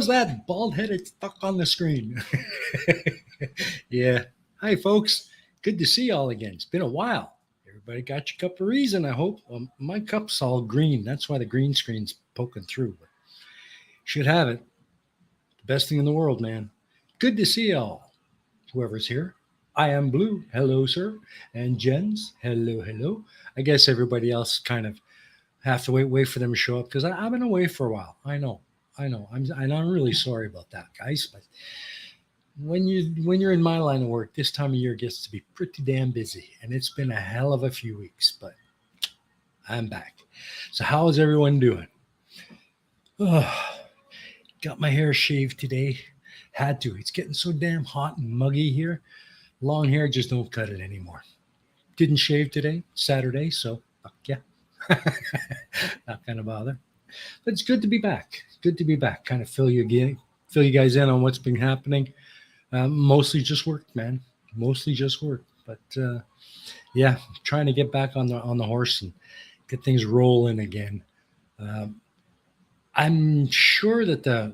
was that bald-headed stuck on the screen? Yeah. Hi, folks. Good to see y'all again. It's been a while. Everybody got your cup of reason, I hope. Well, my cup's all green. That's why the green screen's poking through. But should have it. The best thing in the world, man. Good to see y'all. Whoever's here. I am Blue. Hello, sir. And Jens. Hello, hello. I guess everybody else kind of have to wait for them to show up because I've been away for a while. I know. I'm really sorry about that, guys. But when you're in my line of work, this time of year gets to be pretty damn busy, and it's been a hell of a few weeks. But I'm back. So how is everyone doing? Oh, got my hair shaved today. Had to. It's getting so damn hot and muggy here. Long hair just don't cut it anymore. Didn't shave today, Saturday, so fuck yeah. Not gonna bother. But it's good to be back. Good to be back. Kind of fill you guys in on what's been happening. Mostly just work, man. Mostly just work. But yeah, trying to get back on the horse and get things rolling again. Um, I'm sure that the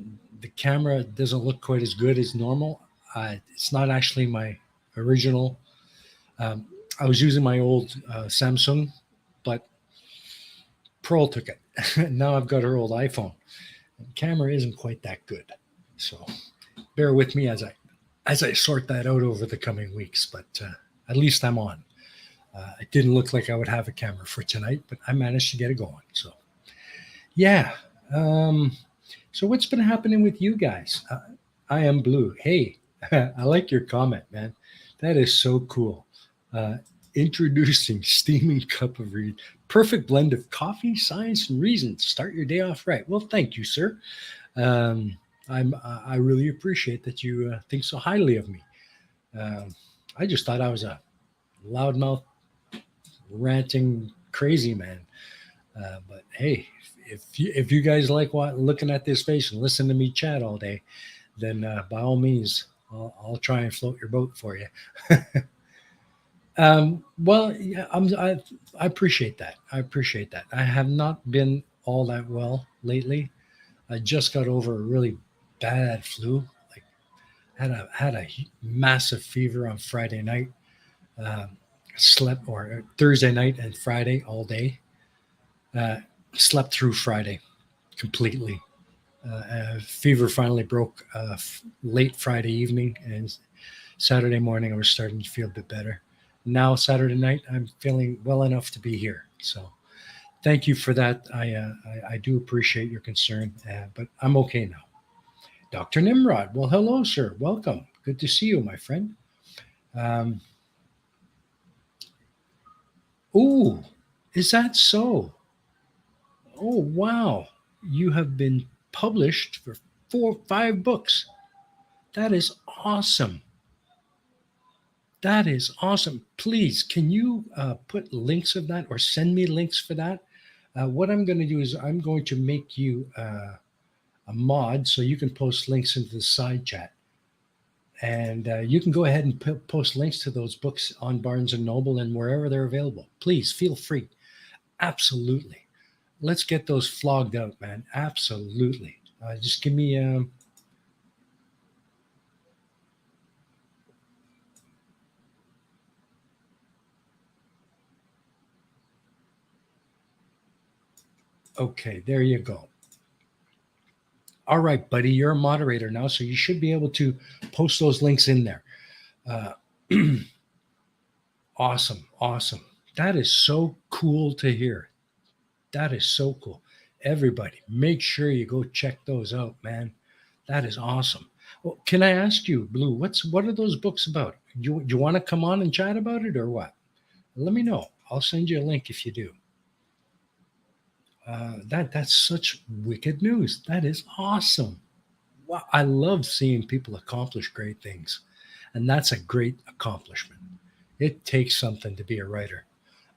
camera doesn't look quite as good as normal. It's not actually my original. Um, I was using my old Samsung, but Pearl took it. Now I've got her old iPhone. The camera isn't quite that good, so bear with me as I sort that out over the coming weeks. But at least I'm on. It didn't look like I would have a camera for tonight, but I managed to get it going. So yeah. So what's been happening with you guys? I am Blue. Hey, I like your comment, man. That is so cool. Uh, Introducing steaming cup of read. Perfect blend of coffee, science, and reason to start your day off right. Well, thank you, sir. Um, I really appreciate that you think so highly of me. Um, I just thought I was a loudmouth, ranting, crazy man. But hey, if you guys like looking at this face and listen to me chat all day, then by all means, I'll try and float your boat for you. Well, yeah, I appreciate that. I appreciate that. I have not been all that well lately. I just got over a really bad flu. Like had a massive fever on Friday night. Um, Slept or Thursday night and Friday all day. Uh, Slept through Friday completely. Fever finally broke late Friday evening, and Saturday morning I was starting to feel a bit better. Now Saturday night I'm feeling well enough to be here. So thank you for that. I do appreciate your concern, but I'm okay now. Dr. Nimrod, well, hello, sir. Welcome. Good to see you, my friend. Um, ooh, is that so? Oh, wow. You have been published for 5 books. That is awesome. That is awesome. Please, can you put links of that or send me links for that? What I'm going to do is I'm going to make you a mod so you can post links into the side chat. And you can go ahead and post links to those books on Barnes and Noble and wherever they're available. Please feel free. Absolutely. Let's get those flogged out, man. Absolutely. Just give me. Okay, there you go. All right, buddy, you're a moderator now, so you should be able to post those links in there. Uh, awesome, awesome. That is so cool to hear. That is so cool. Everybody, make sure you go check those out, man. That is awesome. Well, can I ask you, Blue, what are those books about? You want to come on and chat about it or what? Let me know. I'll send you a link if you do. That's such wicked news. That is awesome. Wow, I love seeing people accomplish great things, and that's a great accomplishment. It takes something to be a writer.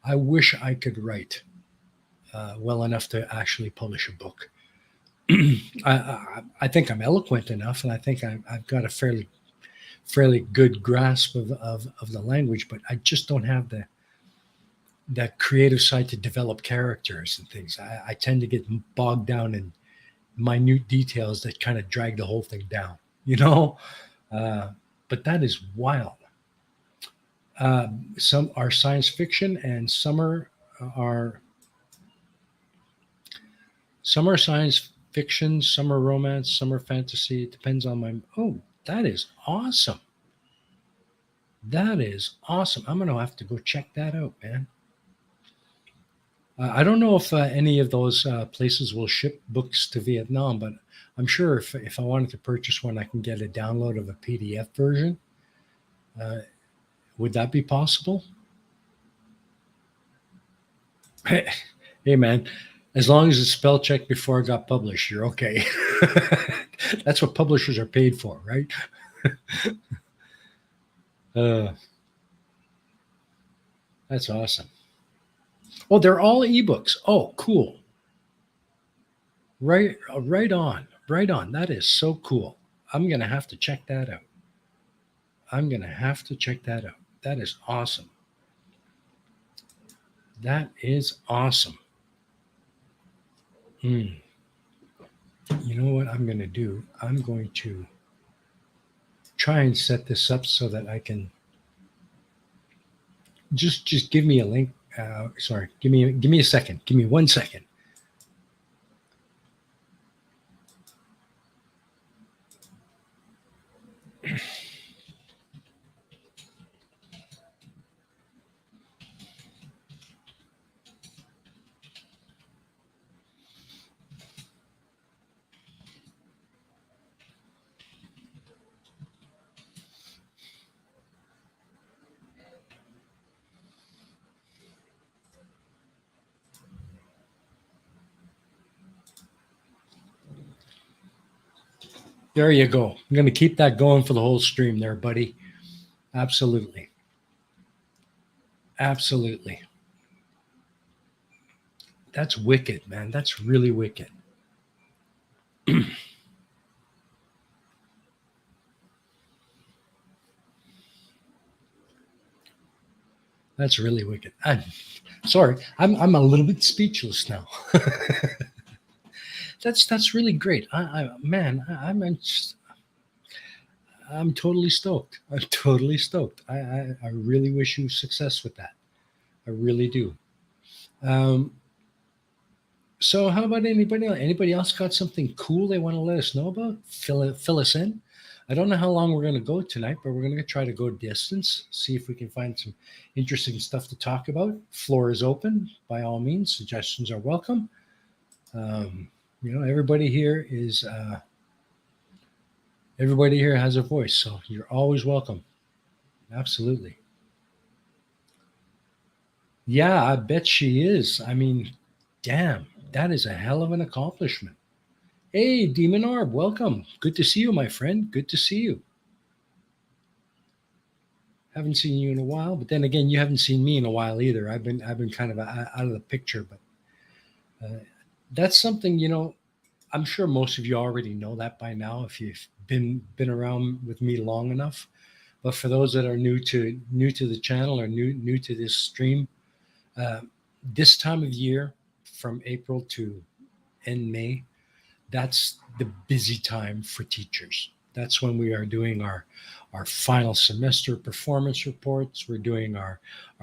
I wish I could write well enough to actually publish a book. I think I'm eloquent enough, and I think I've got a fairly good grasp of the language, but I just don't have that creative side to develop characters and things. I tend to get bogged down minute details that kind of drag the whole thing down, you know. Uh, but that is wild. Some are science fiction, and are some are science fiction, some are romance, some are fantasy. It depends on my. Oh, that is awesome. That is awesome. I'm gonna have to go check that out, man. I don't know if any of those places will ship books to Vietnam, but I'm sure if I wanted to purchase one, I can get a download of a PDF version. Uh, would that be possible? Hey, man, as long as it's spell checked before it got published, you're okay. That's what publishers are paid for, right? Uh, that's awesome. Oh, they're all ebooks. Oh, cool. Right on. Right on. That is so cool. I'm gonna have to check that out. I'm gonna have to check that out. That is awesome. That is awesome. Hmm. You know what I'm gonna do? I'm going to try and set this up so that I can just give me a link. Sorry, give me a second. Give me 1 second. There you go. I'm gonna keep that going for the whole stream, there, buddy. Absolutely, absolutely. That's wicked, man. That's really wicked. That's really wicked. I'm sorry. I'm a little bit speechless now. That's really great. Man, I'm totally stoked. I'm totally stoked. I really wish you success with that. I really do. Um, so how about anybody else? Anybody else got something cool they want to let us know about? Fill us in. I don't know how long we're going to go tonight, but we're going to try to go distance, see if we can find some interesting stuff to talk about. Floor is open by all means. Suggestions are welcome. Everybody here is everybody here has a voice, so you're always welcome. Absolutely. Yeah, I bet she is. I mean, damn, that is a hell of an accomplishment. Hey, Demon Orb, welcome. Good to see you, my friend. Good to see you. Haven't seen you in a while, but then again, you haven't seen me in a while either. I've been kind of out of the picture, but that's something I'm sure most of you already know that by now if you've been around with me long enough. But for those that are new to the channel or new to this stream, uh, this time of year, from April to end May, that's the busy time for teachers. That's when we are doing our final semester performance reports. We're doing our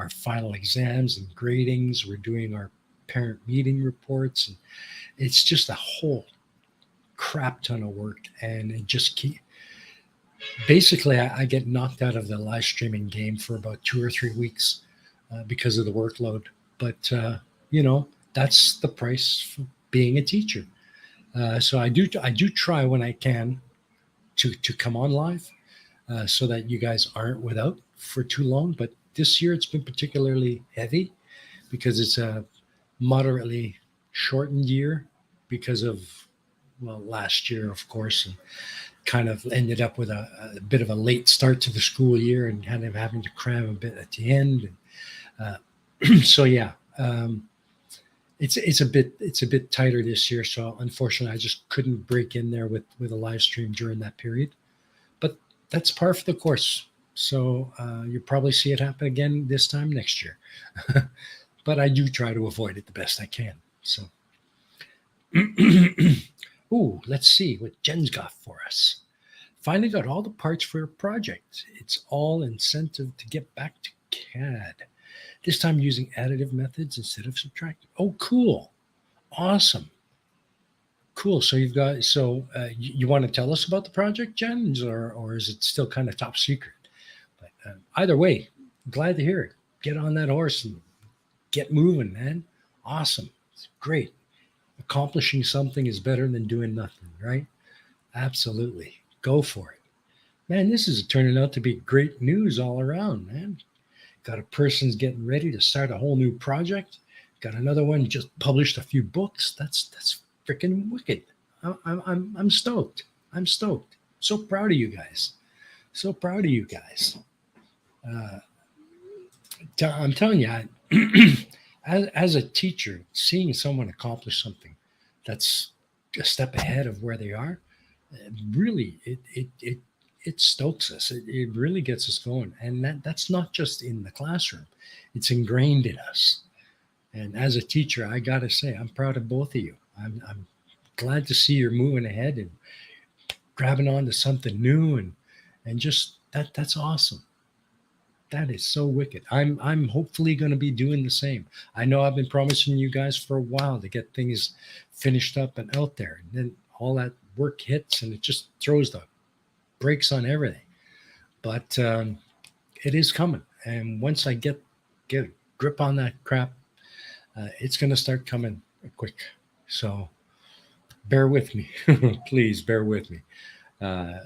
final exams and gradings. We're doing our parent meeting reports, and it's just a whole crap ton of work. And it just basically I get knocked out of the live streaming game for about 2 or 3 weeks because of the workload. But that's the price for being a teacher. So I do try when I can to come on live so that you guys aren't without for too long. But this year it's been particularly heavy because it's a moderately shortened year because of last year, of course, and kind of ended up with a bit of a late start to the school year and kind of having to cram a bit at the end. And, so yeah. It's a bit tighter this year, so unfortunately, I just couldn't break in there with a live stream during that period. But that's par for the course. So you'll probably see it happen again this time next year. But I do try to avoid it the best I can. So, Ooh, let's see what Jen's got for us. Finally got all the parts for a project. It's all incentive to get back to CAD. This time using additive methods instead of subtracting. Oh, cool. Awesome. Cool. So you've got, so you want to tell us about the project, Jen, or is it still kind of top secret? But either way, glad to hear it. Get on that horse and get moving, man. Awesome. It's great. Accomplishing something is better than doing nothing, right? Absolutely. Go for it. Man, this is turning out to be great news all around, man. Got a person's getting ready to start a whole new project. Got another one just published a few books. That's freaking wicked. I'm stoked. I'm stoked. So proud of you guys. So proud of you guys. Uh, I'm telling you, as a teacher, seeing someone accomplish something that's a step ahead of where they are, really, it stokes us. It really gets us going, and that's not just in the classroom; it's ingrained in us. And as a teacher, I gotta say, I'm proud of both of you. I'm glad to see you're moving ahead and grabbing on to something new, and just that's awesome. That is so wicked. I'm hopefully going to be doing the same. I know I've been promising you guys for a while to get things finished up and out there, and then all that work hits and it just throws the brakes on everything. But it is coming, and once I get a grip on that crap, it's going to start coming quick. So bear with me, please bear with me. Uh,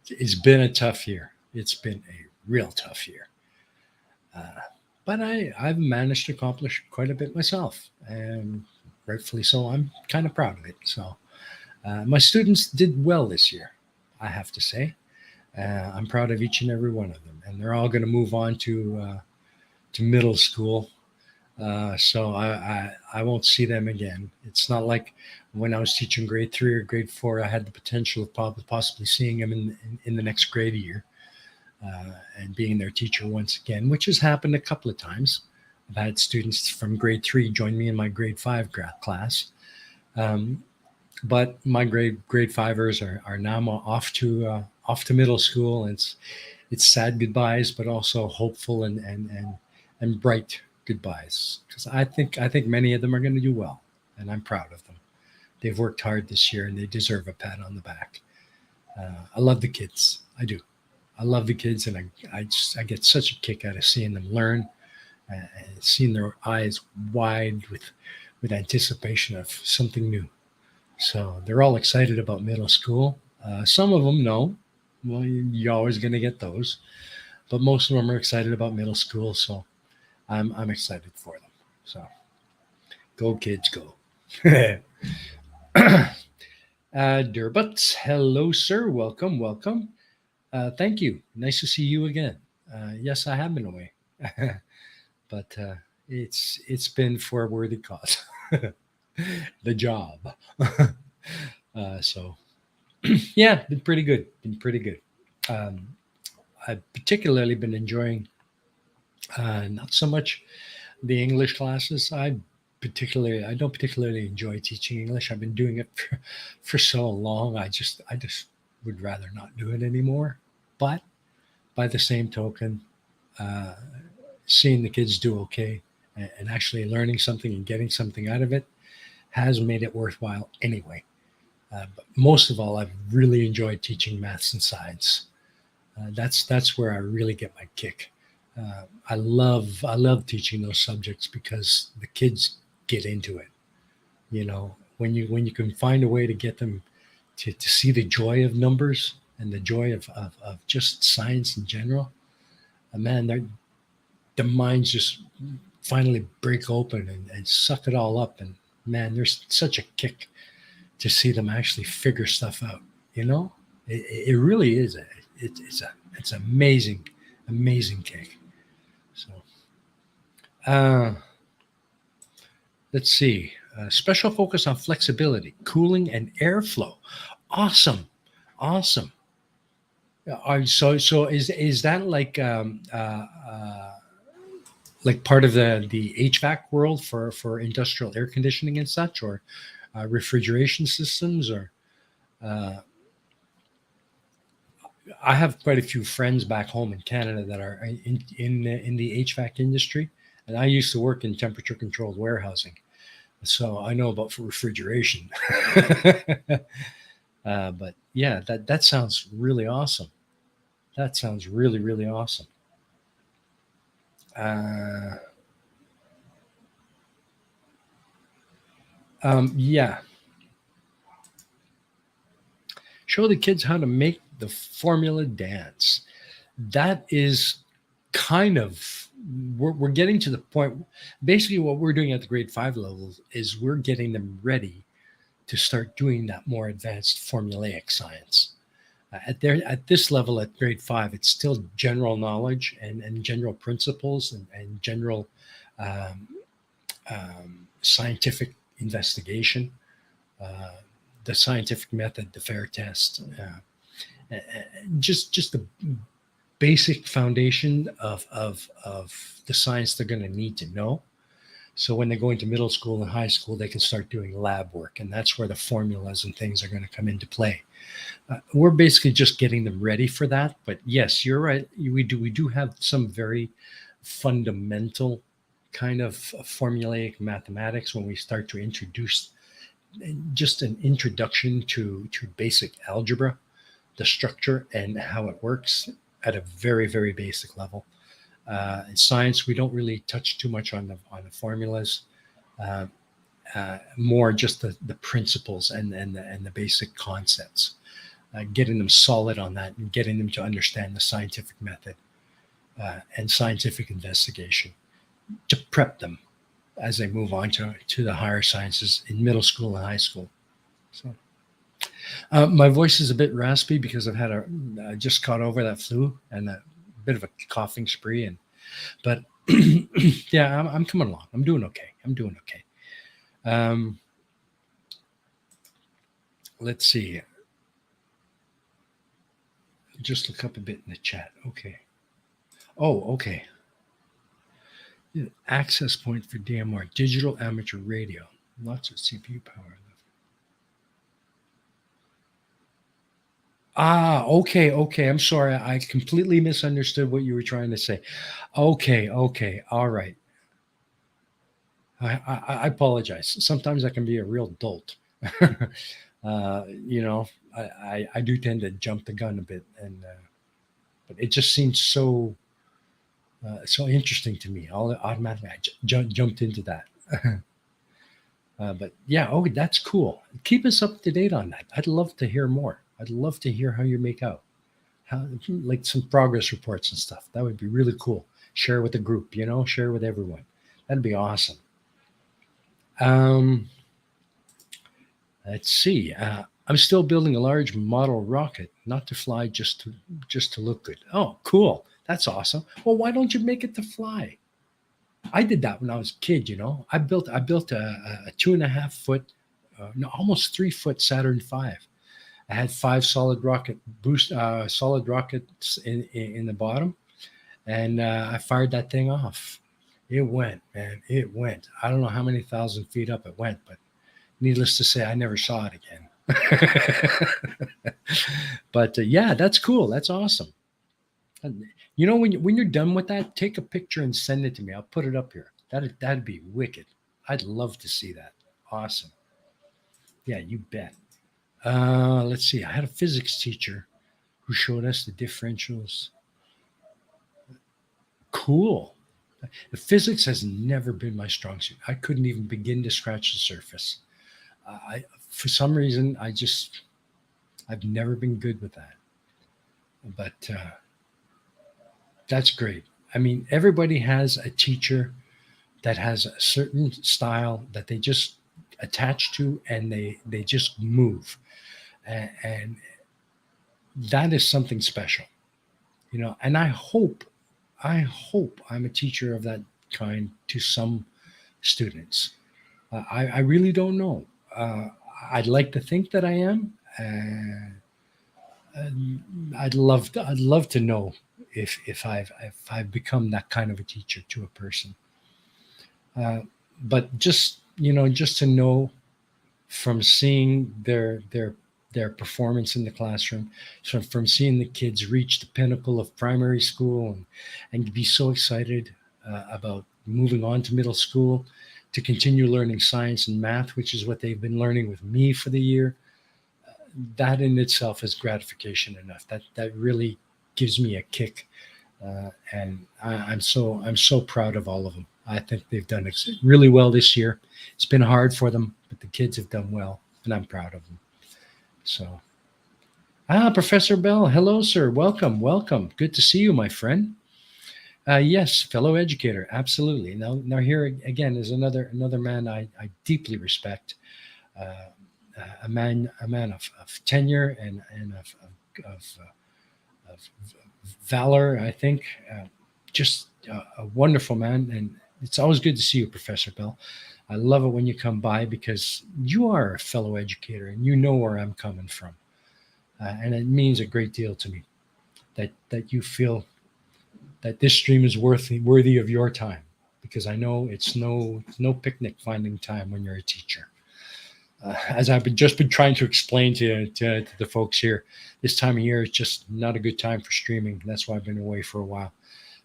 it's been a tough year. It's been a real tough year. Uh, but I've managed to accomplish quite a bit myself, and rightfully so. I'm kind of proud of it. So my students did well this year, I have to say. I'm proud of each and every one of them, and they're all going to move on to middle school. So I won't see them again. It's not like when I was teaching grade 3 or grade 4, I had the potential of possibly seeing them in the next grade year, and being their teacher once again, which has happened a couple of times. I've had students from grade 3 join me in my grade 5 class. Um, but my grade fivers are now off to middle school. And it's sad goodbyes, but also hopeful and bright goodbyes, because I think many of them are going to do well, and I'm proud of them. They've worked hard this year, and they deserve a pat on the back. I love the kids. I do. I love the kids, and I get such a kick out of seeing them learn, and seeing their eyes wide with anticipation of something new. So they're all excited about middle school. Some of them know. Well, you're always going to get those, but most of them are excited about middle school. So I'm excited for them. So go kids, go. Durbuts, hello, sir. Welcome, welcome. Thank you. Nice to see you again. Yes, I have been away, but it's been for a worthy cause, the job. So yeah, been pretty good. Been pretty good. Um, I've particularly been enjoying not so much the English classes. I don't particularly enjoy teaching English. I've been doing it for so long. I just would rather not do it anymore. But by the same token, uh, seeing the kids do okay, and actually learning something and getting something out of it has made it worthwhile anyway. But most of all, I've really enjoyed teaching maths and science. That's where I really get my kick. I love teaching those subjects because the kids get into it. When you can find a way to get them to see the joy of numbers and the joy of just science in general, man, their minds just finally break open and suck it all up. And man, there's such a kick to see them actually figure stuff out. You know, it really is it's amazing, amazing kick. So uh, let's see. Special focus on flexibility, cooling, and airflow. Awesome, awesome. So is that like part of the HVAC world for industrial air conditioning and such, or refrigeration systems, or? Uh, I have quite a few friends back home in Canada that are in the HVAC industry, and I used to work in temperature controlled warehousing, so I know about refrigeration. But yeah, that sounds really awesome. That sounds really really awesome. Uh, yeah, show the kids how to make the formula dance. That is kind of we're getting to the point. Basically, what we're doing at the grade 5 level is we're getting them ready to start doing that more advanced formulaic science. At this level at grade 5, it's still general knowledge and general principles and general um, scientific investigation, uh, the scientific method, the fair test, uh, just the basic foundation of the science they're going to need to know. So when they go into middle school and high school, they can start doing lab work, and that's where the formulas and things are going to come into play. We're basically just getting them ready for that. But yes, you're right. We do have some very fundamental kind of formulaic mathematics when we start to introduce just an introduction to basic algebra, the structure and how it works at a very very basic level. In science, we don't really touch too much on the formulas. Uh, More just the principles and the basic concepts. Getting them solid on that and getting them to understand the scientific method and scientific investigation to prep them as they move on to the higher sciences in middle school and high school. So my voice is a bit raspy because I just got over that flu and a bit of a coughing spree, but yeah, I'm coming along. I'm doing okay. I'm doing okay. Um, let's see. Just look up a bit in the chat. Okay. Oh, okay. Access point for DMR, digital amateur radio. Lots of CPU power. Ah, okay, okay. I'm sorry. I completely misunderstood what you were trying to say. Okay, okay. All right. I apologize. Sometimes I can be a real dolt. You know, I do tend to jump the gun a bit, but it just seems so interesting to me. All automatically, jumped into that. But yeah, oh, that's cool. Keep us up to date on that. I'd love to hear more. I'd love to hear how you make out, how like some progress reports and stuff. That would be really cool. Share with the group, share with everyone. That'd be awesome. Um, let's see. I'm still building a large model rocket, not to fly, just to look good. Oh, cool. That's awesome. Well, why don't you make it to fly? I did that when I was a kid. I built a 2.5 foot, no, almost 3 foot Saturn V. I had five solid rockets in the bottom, and I fired that thing off. It went, man. It went. I don't know how many thousand feet up it went, but needless to say, I never saw it again. But yeah, that's cool. That's awesome. And, when you're done with that, take a picture and send it to me. I'll put it up here. That'd be wicked. I'd love to see that. Awesome. Yeah, you bet. Let's see. I had a physics teacher who showed us the differentials. Cool. The physics has never been my strong suit. I couldn't even begin to scratch the surface. For some reason, I've never been good with that. But that's great. I mean, everybody has a teacher that has a certain style that they just attach to, and they just move, and that is something special, And I hope I'm a teacher of that kind to some students. I really don't know. I'd like to think that I am. I'd love to know if I've become that kind of a teacher to a person. But just to know from seeing their their performance in the classroom. So from seeing the kids reach the pinnacle of primary school and be so excited about moving on to middle school to continue learning science and math, which is what they've been learning with me for the year, that in itself is gratification enough. That really gives me a kick, and I'm so proud of all of them. I think they've done really well this year. It's been hard for them, but the kids have done well, and I'm proud of them. So, Professor Bell, hello, sir. Welcome, welcome. Good to see you, my friend. Yes, fellow educator, absolutely. Now here again is another man I deeply respect, uh, a man of tenure and of valor. I think just a wonderful man, and it's always good to see you, Professor Bell. I love it when you come by because you are a fellow educator and you know where I'm coming from, and it means a great deal to me that you feel that this stream is worthy of your time, because I know it's no picnic finding time when you're a teacher. As I've just been trying to explain to the folks here, this time of year is just not a good time for streaming. That's why I've been away for a while.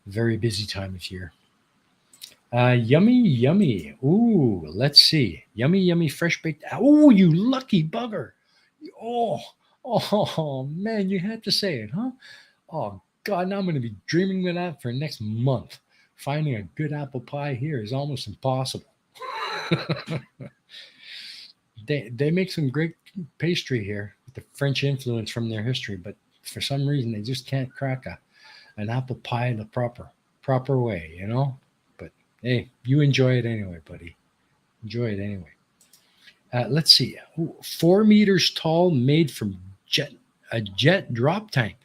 Very busy time of year. Yummy, yummy. Ooh, let's see. Yummy, yummy, fresh baked. Oh, you lucky bugger. Oh, man, you had to say it, huh? Oh, God, now I'm going to be dreaming of that for next month. Finding a good apple pie here is almost impossible. They make some great pastry here with the French influence from their history, but for some reason they just can't crack an apple pie the proper way, you know? But hey, you enjoy it anyway, buddy. Enjoy it anyway. Let's see. 4 meters tall, made from a jet drop tank.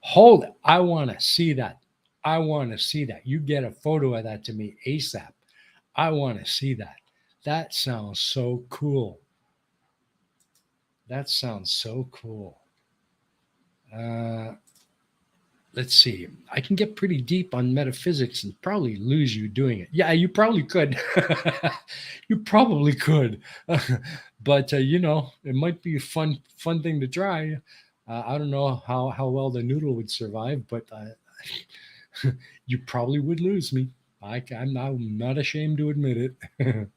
Hold it. I want to see that. I want to see that. You get a photo of that to me ASAP. I want to see that. That sounds so cool. That sounds so cool. Let's see. I can get pretty deep on metaphysics and probably lose you doing it. Yeah, you probably could. You probably could. But it might be a fun thing to try. I don't know how well the noodle would survive, but you probably would lose me. I'm not ashamed to admit it.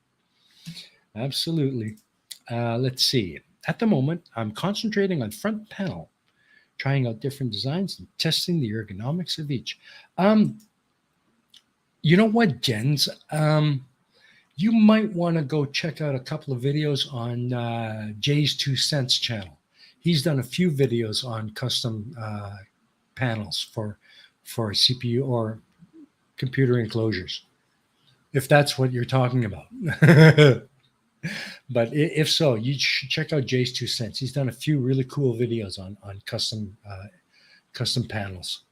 Absolutely. Let's see. At the moment, I'm concentrating on front panel, trying out different designs and testing the ergonomics of each. You know what, Jens? You might want to go check out a couple of videos on Jay's 2 Cents channel. He's done a few videos on custom panels for CPU or computer enclosures, if that's what you're talking about. But if so, you should check out Jay's 2 Cents. He's done a few really cool videos on custom panels.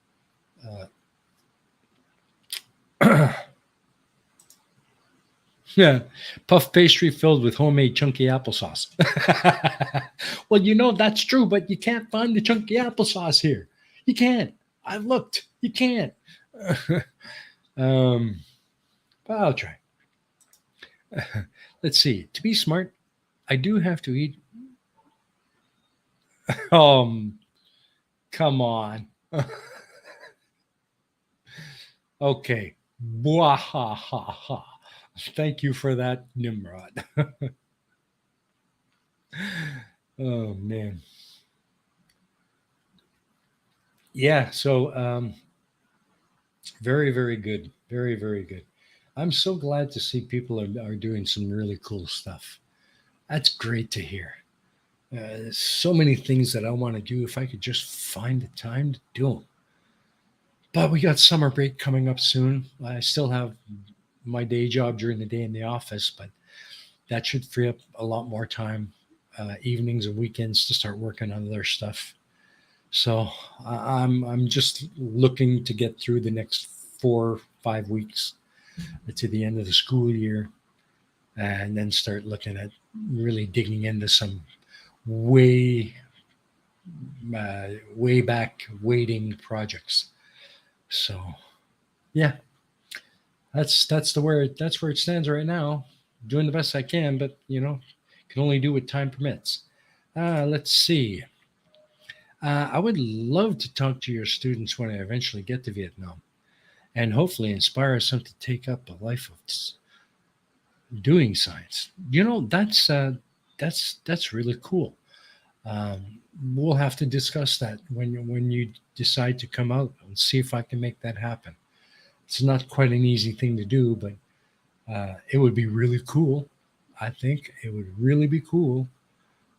Yeah, puff pastry filled with homemade chunky applesauce. Well, that's true, but you can't find the chunky applesauce here. You can't. I've looked. You can't. But I'll try. Let's see. To be smart, I do have to eat. Come on. Okay. Bwahaha. Thank you for that, Nimrod. Oh, man. Yeah, so very, very good. Very, very good. I'm so glad to see people are doing some really cool stuff. That's great to hear. There's so many things that I want to do if I could just find the time to do them. But we got summer break coming up soon. I still have my day job during the day in the office, but that should free up a lot more time, evenings and weekends, to start working on other stuff. So I'm just looking to get through the next 4-5 weeks to the end of the school year, and then start looking at really digging into some way back waiting projects. So yeah, that's where it stands right now. Doing the best I can, but can only do what time permits. Let's see. I would love to talk to your students when I eventually get to Vietnam, and hopefully inspire some to take up a life of doing science. That's really cool. We'll have to discuss that when you decide to come out and see if I can make that happen. It's not quite an easy thing to do, but it would be really cool. I think it would really be cool.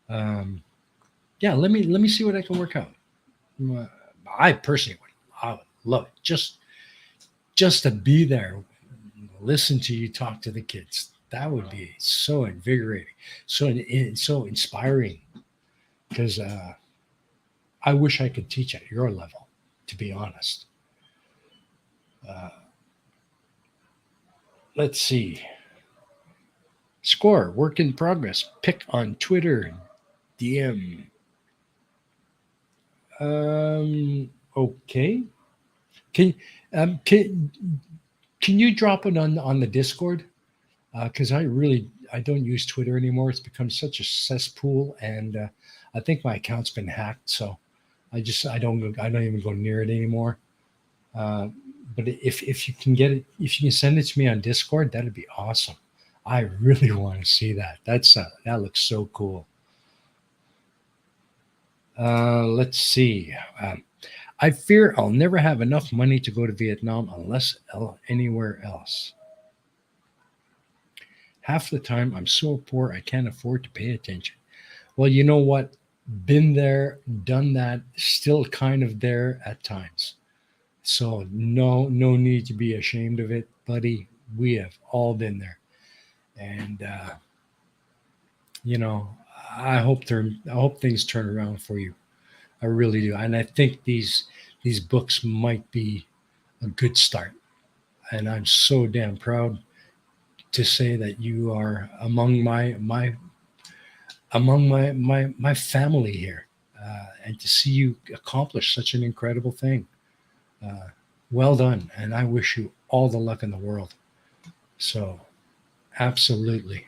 Um, yeah, let me see what I can work out. Uh, I personally would love it just to be there, listen to you talk to the kids. That would be so invigorating, so inspiring. Because I wish I could teach at your level, to be honest. Uh, let's see. Score, work in progress. Pick on Twitter, DM. Okay. Can um, can can you drop it on the Discord? Because I don't use Twitter anymore. It's become such a cesspool, and I think my account's been hacked. So I don't even go near it anymore. Uh, but if you can get it, if you can send it to me on Discord, that'd be awesome. I really want to see that. That looks so cool. Let's see. I fear I'll never have enough money to go to Vietnam unless anywhere else. Half the time, I'm so poor I can't afford to pay attention. Well, you know what? Been there, done that, still kind of there at times. So no need to be ashamed of it, buddy. We have all been there, and you know, I hope things turn around for you. I really do, and I think these books might be a good start. And I'm so damn proud to say that you are among my family here, and to see you accomplish such an incredible thing. Uh, well done, and I wish you all the luck in the world. So, absolutely,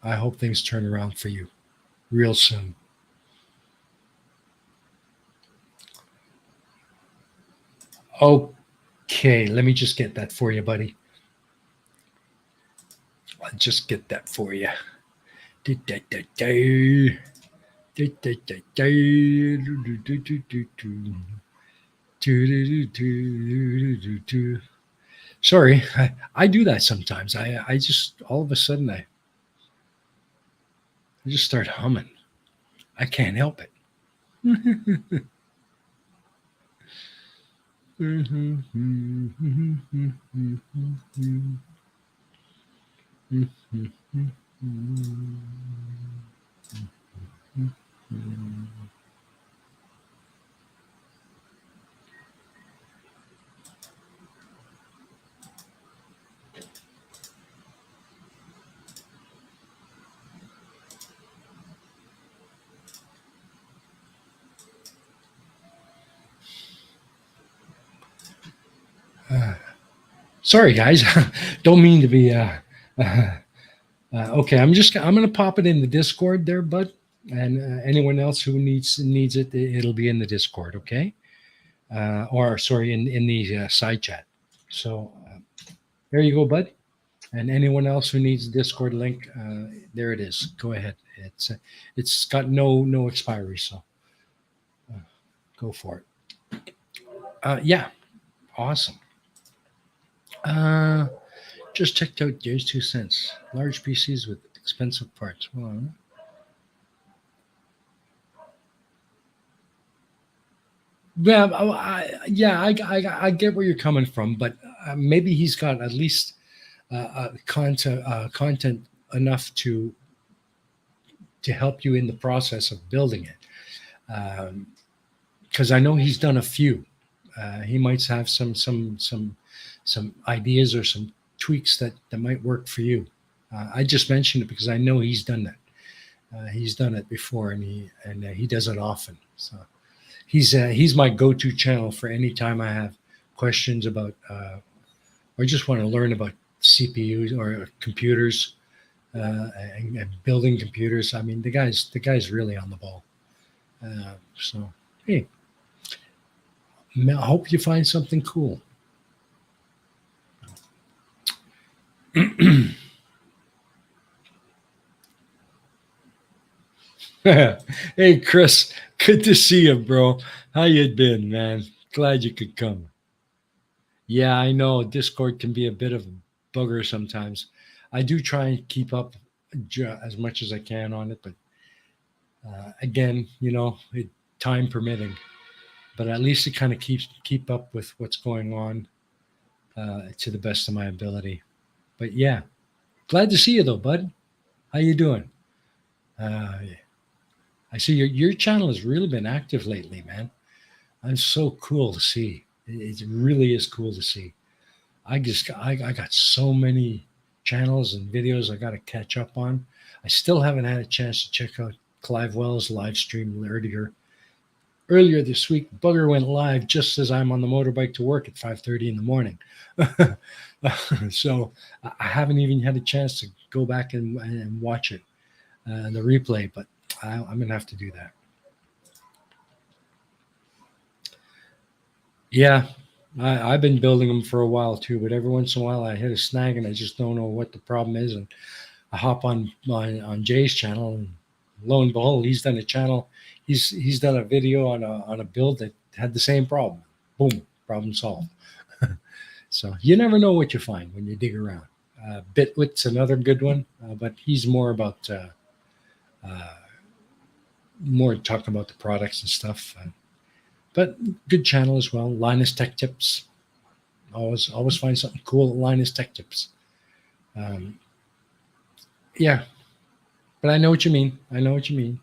I hope things turn around for you real soon. Okay, let me just get that for you, buddy. I'll just get that for you. Sorry, I do that sometimes. I just all of a sudden I just start humming. I can't help it. Sorry, guys. Don't mean to be. Okay, I'm gonna pop it in the Discord there, bud, and anyone else who needs it, it'll be in the Discord. Okay, or sorry, in the side chat. So there you go, bud. And anyone else who needs the Discord link, there it is. Go ahead. It's got no expiry, so uh, go for it. Yeah, awesome. Uh, just checked out Gears 2 cents. Large PCs with expensive parts. Well, yeah, I get where you're coming from, but maybe he's got at least content enough to help you in the process of building it. Because I know he's done a few. He might have some ideas or some tweaks that might work for you. I just mentioned it because I know he's done that. He's done it before, and he does it often. So he's my go-to channel for any time I have questions about or just want to learn about CPUs or computers. and building computers. I mean, the guy's really on the ball. So hey, I hope you find something cool. Hey Chris, good to see you, bro. How you been, man? Glad you could come. Yeah, I know Discord can be a bit of a bugger sometimes. I do try and keep up as much as I can on it, but again, time permitting. But at least it kind of keep up with what's going on to the best of my ability. But yeah, glad to see you though, bud. How you doing? Yeah. I see your channel has really been active lately, man. I'm so cool to see. It really is cool to see. I got so many channels and videos I got to catch up on. I still haven't had a chance to check out Clive Wells' live stream earlier this week. Bugger went live just as I'm on the motorbike to work at 5:30 in the morning. So I haven't even had a chance to go back and watch it, the replay, but I'm gonna have to do that. Yeah, I've been building them for a while too, but every once in a while I hit a snag and I just don't know what the problem is. And I hop on Jay's channel, and lo and behold, he's done a channel. He's done a video on a build that had the same problem. Boom, problem solved. So you never know what you find when you dig around. Bitwit's another good one, but he's more about uh, more talking about the products and stuff. But good channel as well. Linus Tech Tips. Always find something cool at Linus Tech Tips. Um, yeah, but I know what you mean. I know what you mean.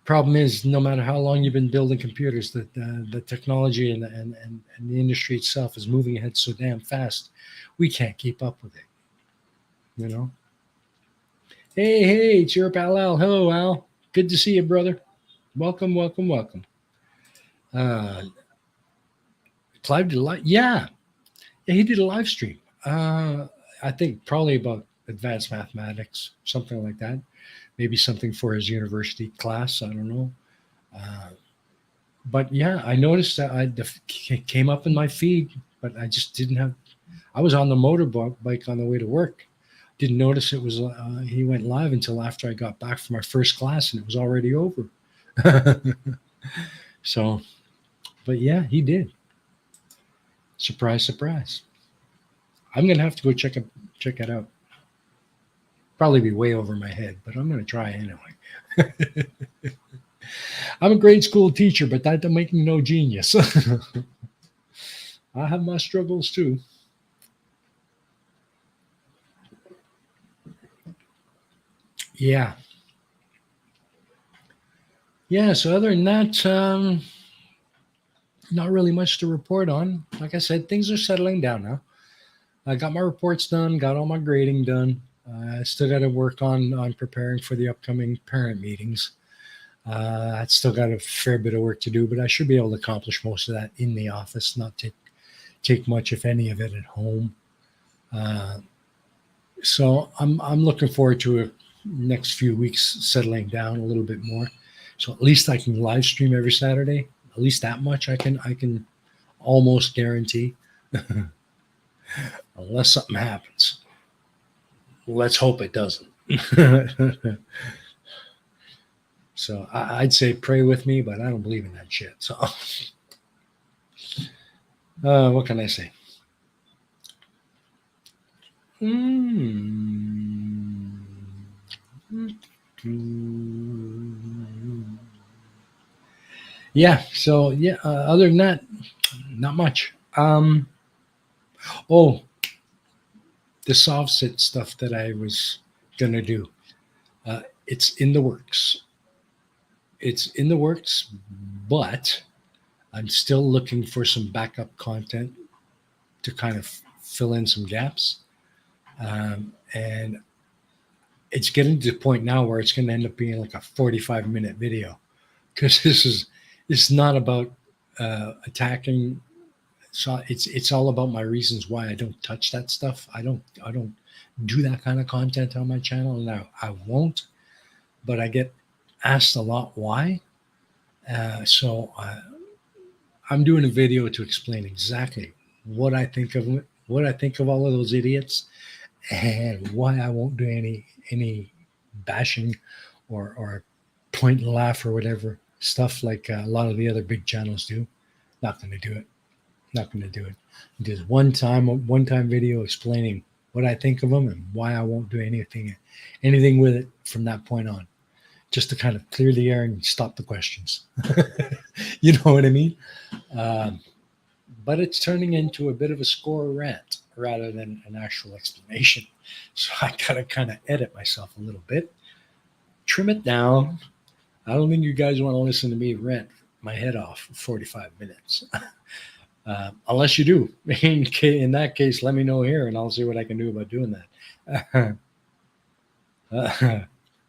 Problem is, no matter how long you've been building computers, the technology and the industry itself is moving ahead so damn fast, we can't keep up with it. You know. Hey, it's your pal Al. Hello, Al. Good to see you, brother. Welcome, welcome, welcome. Uh, Clive did a live. Yeah, he did a live stream. I think probably about advanced mathematics, something like that. Maybe something for his university class. I don't know. Uh, but yeah, I noticed that came up in my feed, but I just didn't have. I was on the motorbike on the way to work. Didn't notice it was. He went live until after I got back from my first class, and it was already over. So, but yeah, he did. Surprise, surprise. I'm gonna have to go check it out. Probably be way over my head, but I'm gonna try anyway. I'm a grade school teacher, but that don't make me no genius. I have my struggles too. Yeah. Yeah. So other than that, not really much to report on. Like I said, things are settling down now. I got my reports done, got all my grading done. I still got to work on preparing for the upcoming parent meetings. I still got a fair bit of work to do, but I should be able to accomplish most of that in the office, not take much, if any, of it at home. Uh, so I'm looking forward to a next few weeks settling down a little bit more. So at least I can live stream every Saturday. At least that much I can almost guarantee, unless something happens. Let's hope it doesn't. So I'd say pray with me, but I don't believe in that shit. So what can I say? Yeah. So yeah. Other than that, not much. Oh, the soft sit stuff that I was gonna do. It's in the works. It's in the works, but I'm still looking for some backup content to kind of fill in some gaps. And it's getting to the point now where it's going to end up being like a 45-minute video because it's not about attacking So it's all about my reasons why I don't touch that stuff. I don't do that kind of content on my channel, and I won't. But I get asked a lot why. So I'm doing a video to explain exactly what I think of it, what I think of all of those idiots, and why I won't do any bashing or point and laugh or whatever stuff like a lot of the other big channels do. Not going to do it. Not going to do it. Just one time video explaining what I think of them and why I won't do anything with it from that point on. Just to kind of clear the air and stop the questions. You know what I mean? Um, but it's turning into a bit of a score rant rather than an actual explanation. So I gotta kind of edit myself a little bit, trim it down. I don't think you guys want to listen to me rant my head off for 45 minutes. Unless you do. In that case, let me know here and I'll see what I can do about doing that.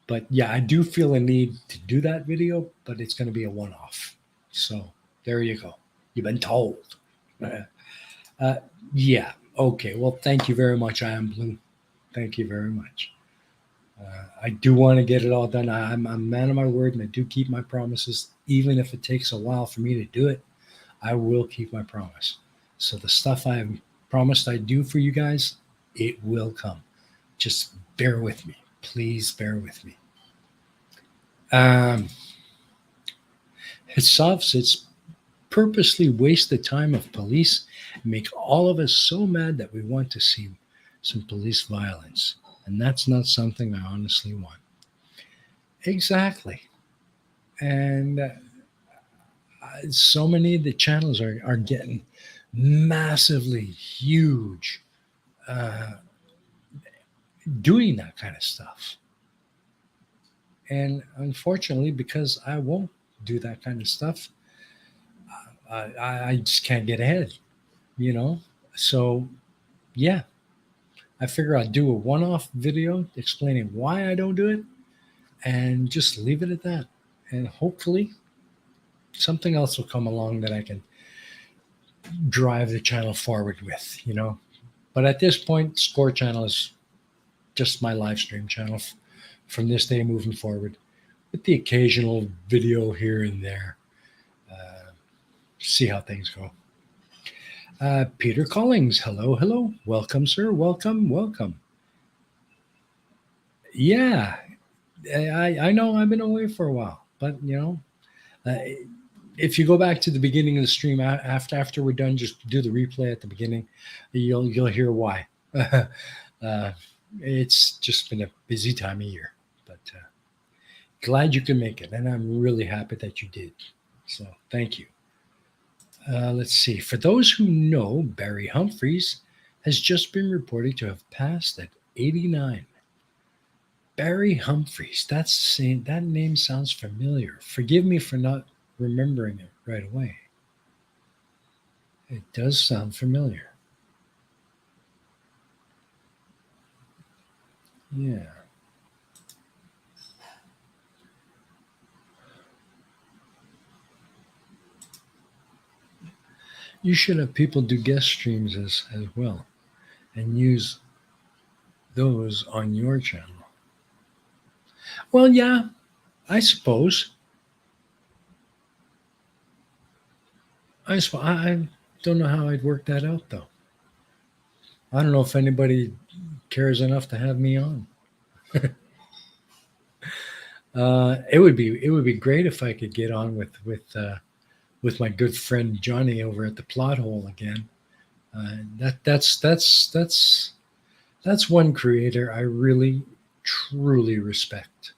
But yeah, I do feel a need to do that video, but it's going to be a one off. So there you go. You've been told. Uh, uh, yeah. Okay. Well, thank you very much. I am Blue. Thank you very much. I do want to get it all done. I'm a man of my word and I do keep my promises, even if it takes a while for me to do it. I will keep my promise. So the stuff I have promised I do for you guys, it will come. Just bear with me. Please bear with me. Um, it's purposely waste the time of police and make all of us so mad that we want to see some police violence. And that's not something I honestly want. Exactly. And so many of the channels are getting massively huge uh, doing that kind of stuff. And unfortunately, because I won't do that kind of stuff, I just can't get ahead, you know? So, yeah, I figure I'll do a one off video explaining why I don't do it and just leave it at that. And hopefully, something else will come along that I can drive the channel forward with, you know? But at this point, Score Channel is just my live stream channel from this day moving forward, with the occasional video here and there. See how things go. Peter Collings, hello, hello. Welcome, sir. Welcome, welcome. Yeah, I know I've been away for a while, but you know, uh, if you go back to the beginning of the stream after we're done, just do the replay at the beginning. You'll hear why. It's just been a busy time of year, but glad you can make it, and I'm really happy that you did. So thank you. Let's see. For those who know, Barry Humphries has just been reported to have passed at 89. Barry Humphries. That name sounds familiar. Forgive me for not remembering it right away. It does sound familiar. Yeah. You should have people do guest streams as well and use those on your channel. Well, yeah, I suppose. I don't know how I'd work that out though. I don't know if anybody cares enough to have me on. It would be great if I could get on with my good friend Johnny over at the Plot Hole again. That's one creator I really truly respect.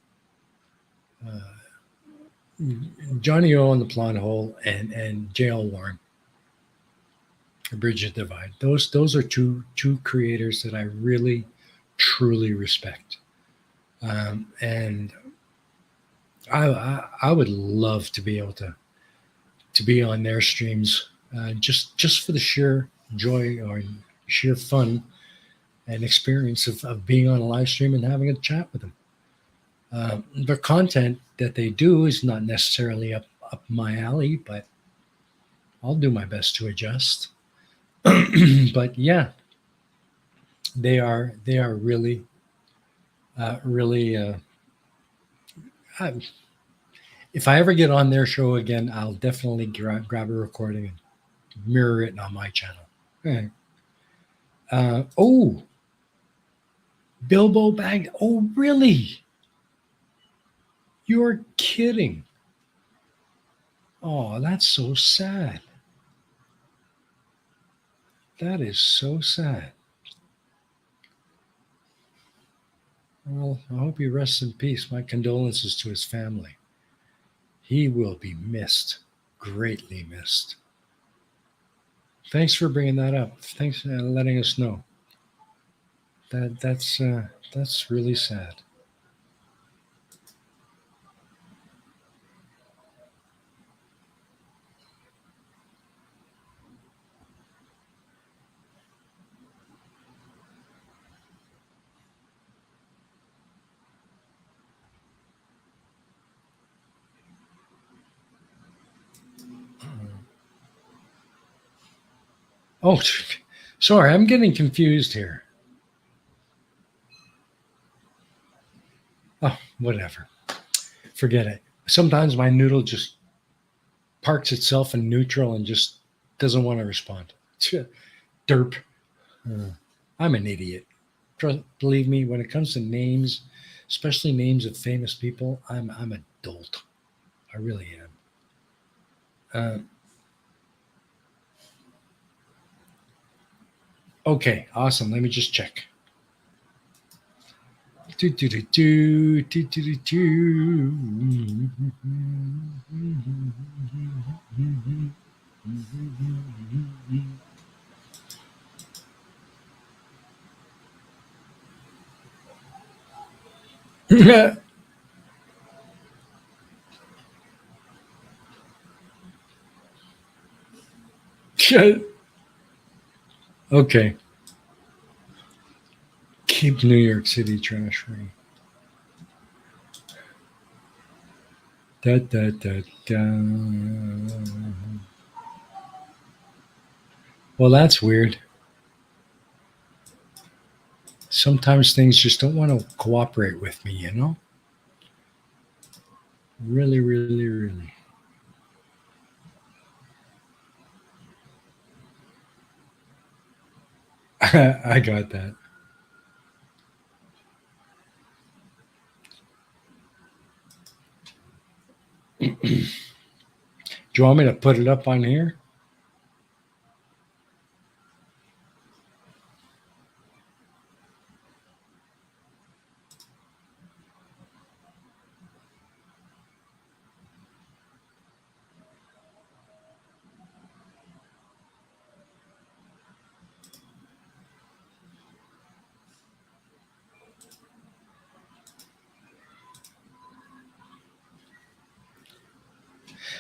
Uh, Johnny O on the Plot Hole and JL Warren, Bridge of Divide. Those are two creators that I really truly respect. And I would love to be able to be on their streams, just for the sheer joy or sheer fun and experience of being on a live stream and having a chat with them. The content that they do is not necessarily up my alley, but I'll do my best to adjust. But yeah, they are really really. I, if I ever get on their show again, I'll definitely grab a recording and mirror it on my channel. Okay. Oh, Bilbo Bag. Oh, really? You're kidding. Oh, that's so sad. That is so sad. Well, I hope he rests in peace. My condolences to his family. He will be missed, greatly missed. Thanks for bringing that up. Thanks for letting us know. That's really sad. Oh, sorry, I'm getting confused here. Oh, whatever. Forget it. Sometimes my noodle just parks itself in neutral and just doesn't want to respond. Derp. Uh, I'm an idiot. Believe me, when it comes to names, especially names of famous people, I'm a dolt. I really am. Uh, okay, awesome. Let me just check. Do, do, do, do, do, do, do, do. Okay. Keep New York City trash free. Da, da, da, da. Well, that's weird. Sometimes things just don't want to cooperate with me, you know? Really, really, really. I got that. Do you want me to put it up on here?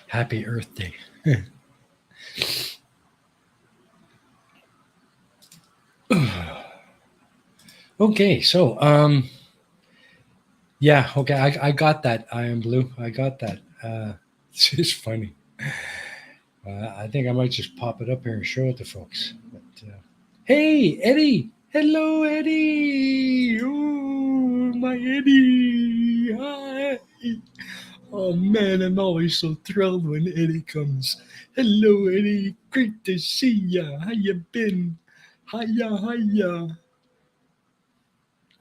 Happy Earth Day. Okay, so yeah, okay, I got that. I am blue. I got that. It's just funny. I think I might just pop it up here and show it to folks. But, hey, Eddie! Hello, Eddie! Oh, my Eddie! Hi! Oh man, I'm always so thrilled when Eddie comes. Hello, Eddie. Great to see ya. How you been? Hiya, hiya.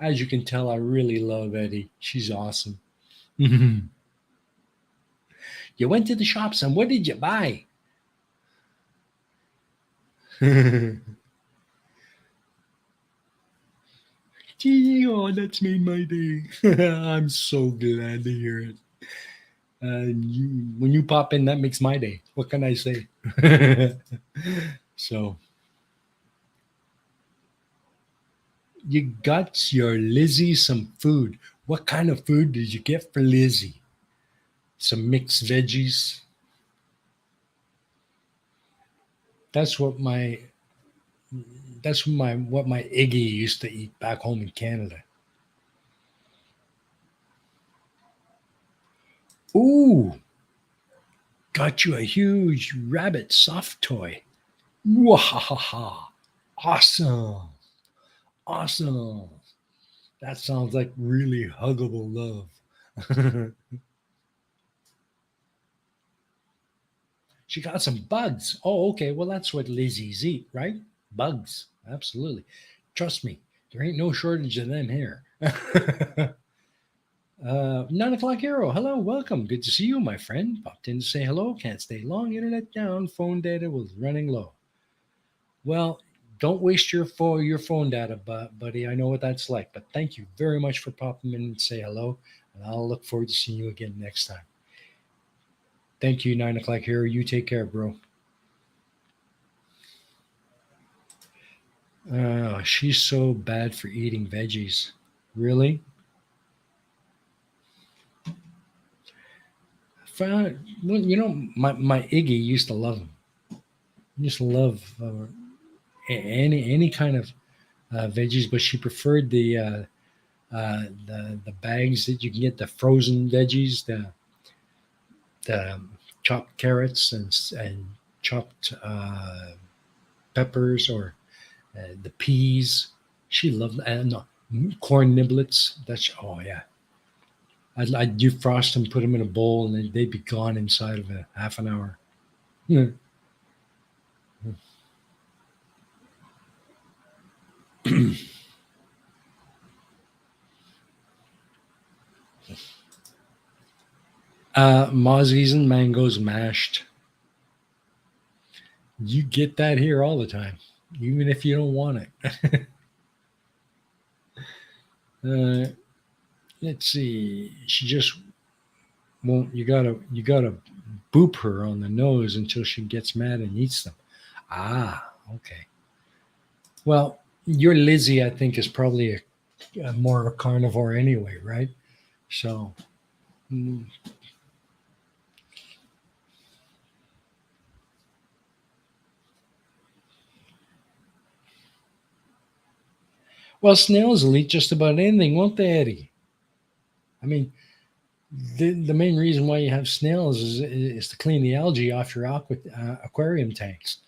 As you can tell, I really love Eddie. She's awesome. You went to the shops and what did you buy? Gee, oh, that's made my day. I'm so glad to hear it. When you pop in, that makes my day. What can I say? So, you got your Lizzie some food. What kind of food did you get for Lizzie? Some mixed veggies. That's what my Iggy used to eat back home in Canada. Ooh, got you a huge rabbit soft toy. Wahaha. Awesome. Awesome. That sounds like really huggable love. She got some bugs. Oh, okay. Well, that's what Lizzies eat, right? Bugs. Absolutely. Trust me, there ain't no shortage of them here. 9 o'clock hero. Hello, welcome. Good to see you, my friend. Popped in to say hello. Can't stay long. Internet down. Phone data was running low. Well, don't waste your phone data, buddy. I know what that's like. But thank you very much for popping in and say hello. And I'll look forward to seeing you again next time. Thank you, 9 o'clock hero. You take care, bro. She's so bad for eating veggies. Really? Well, my Iggy used to love them. Used to love any kind of veggies, but she preferred the bags that you can get, the frozen veggies, the chopped carrots and chopped peppers, or the peas. She loved no, corn niblets. That's oh yeah. I'd defrost them, put them in a bowl, and they'd be gone inside of a half an hour. Yeah. Mozzies and mangoes mashed. You get that here all the time, even if you don't want it. uh, let's see. She just won't. You gotta boop her on the nose until she gets mad and eats them. Ah, okay. Well, your Lizzie, I think, is probably a more of a carnivore anyway, right? So, mm, well, snails will eat just about anything, won't they, Eddie? I mean, the main reason why you have snails is to clean the algae off your aquarium tanks.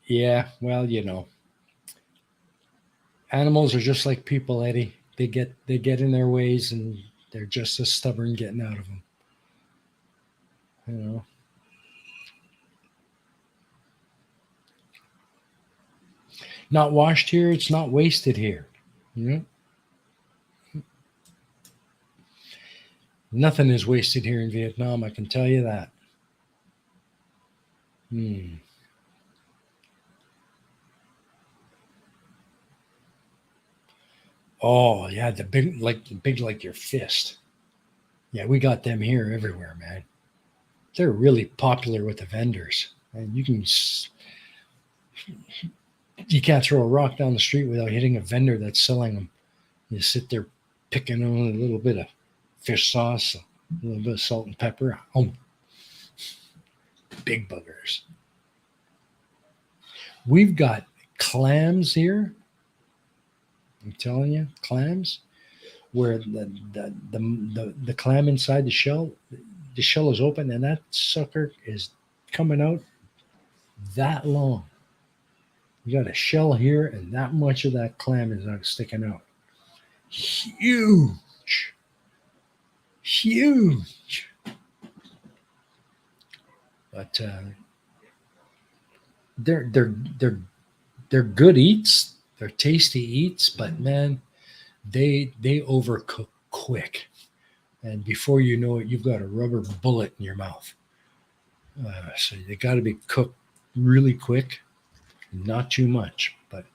Yeah, well, animals are just like people, Eddie. They get in their ways, and they're just as stubborn getting out of them. You know, not washed here, it's not wasted here. You know, nothing is wasted here in Vietnam. I can tell you that. Hmm. Oh yeah, the big like your fist. Yeah, we got them here everywhere, man. They're really popular with the vendors, and you can't throw a rock down the street without hitting a vendor that's selling them. You sit there picking on a little bit of fish sauce, a little bit of salt and pepper. Oh, big buggers. We've got clams here. I'm telling you, clams where the clam inside the shell is open, and that sucker is coming out that long. You got a shell here, and that much of that clam is not sticking out. Huge, huge. But they're they're they're they're good eats. They're tasty eats, but man, they overcook quick, and before you know it, you've got a rubber bullet in your mouth. So they got to be cooked really quick, not too much, but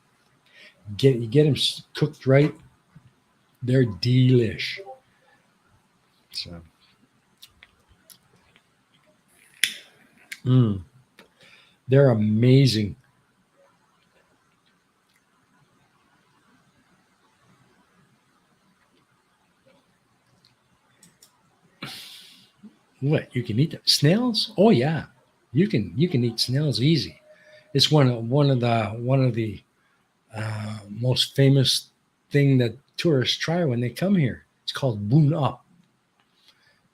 you get them cooked right. They're delish. So, mm, they're amazing. What you can eat them. Snails? Oh yeah, you can eat snails easy. It's one of the most famous thing that tourists try when they come here. It's called Boon Up.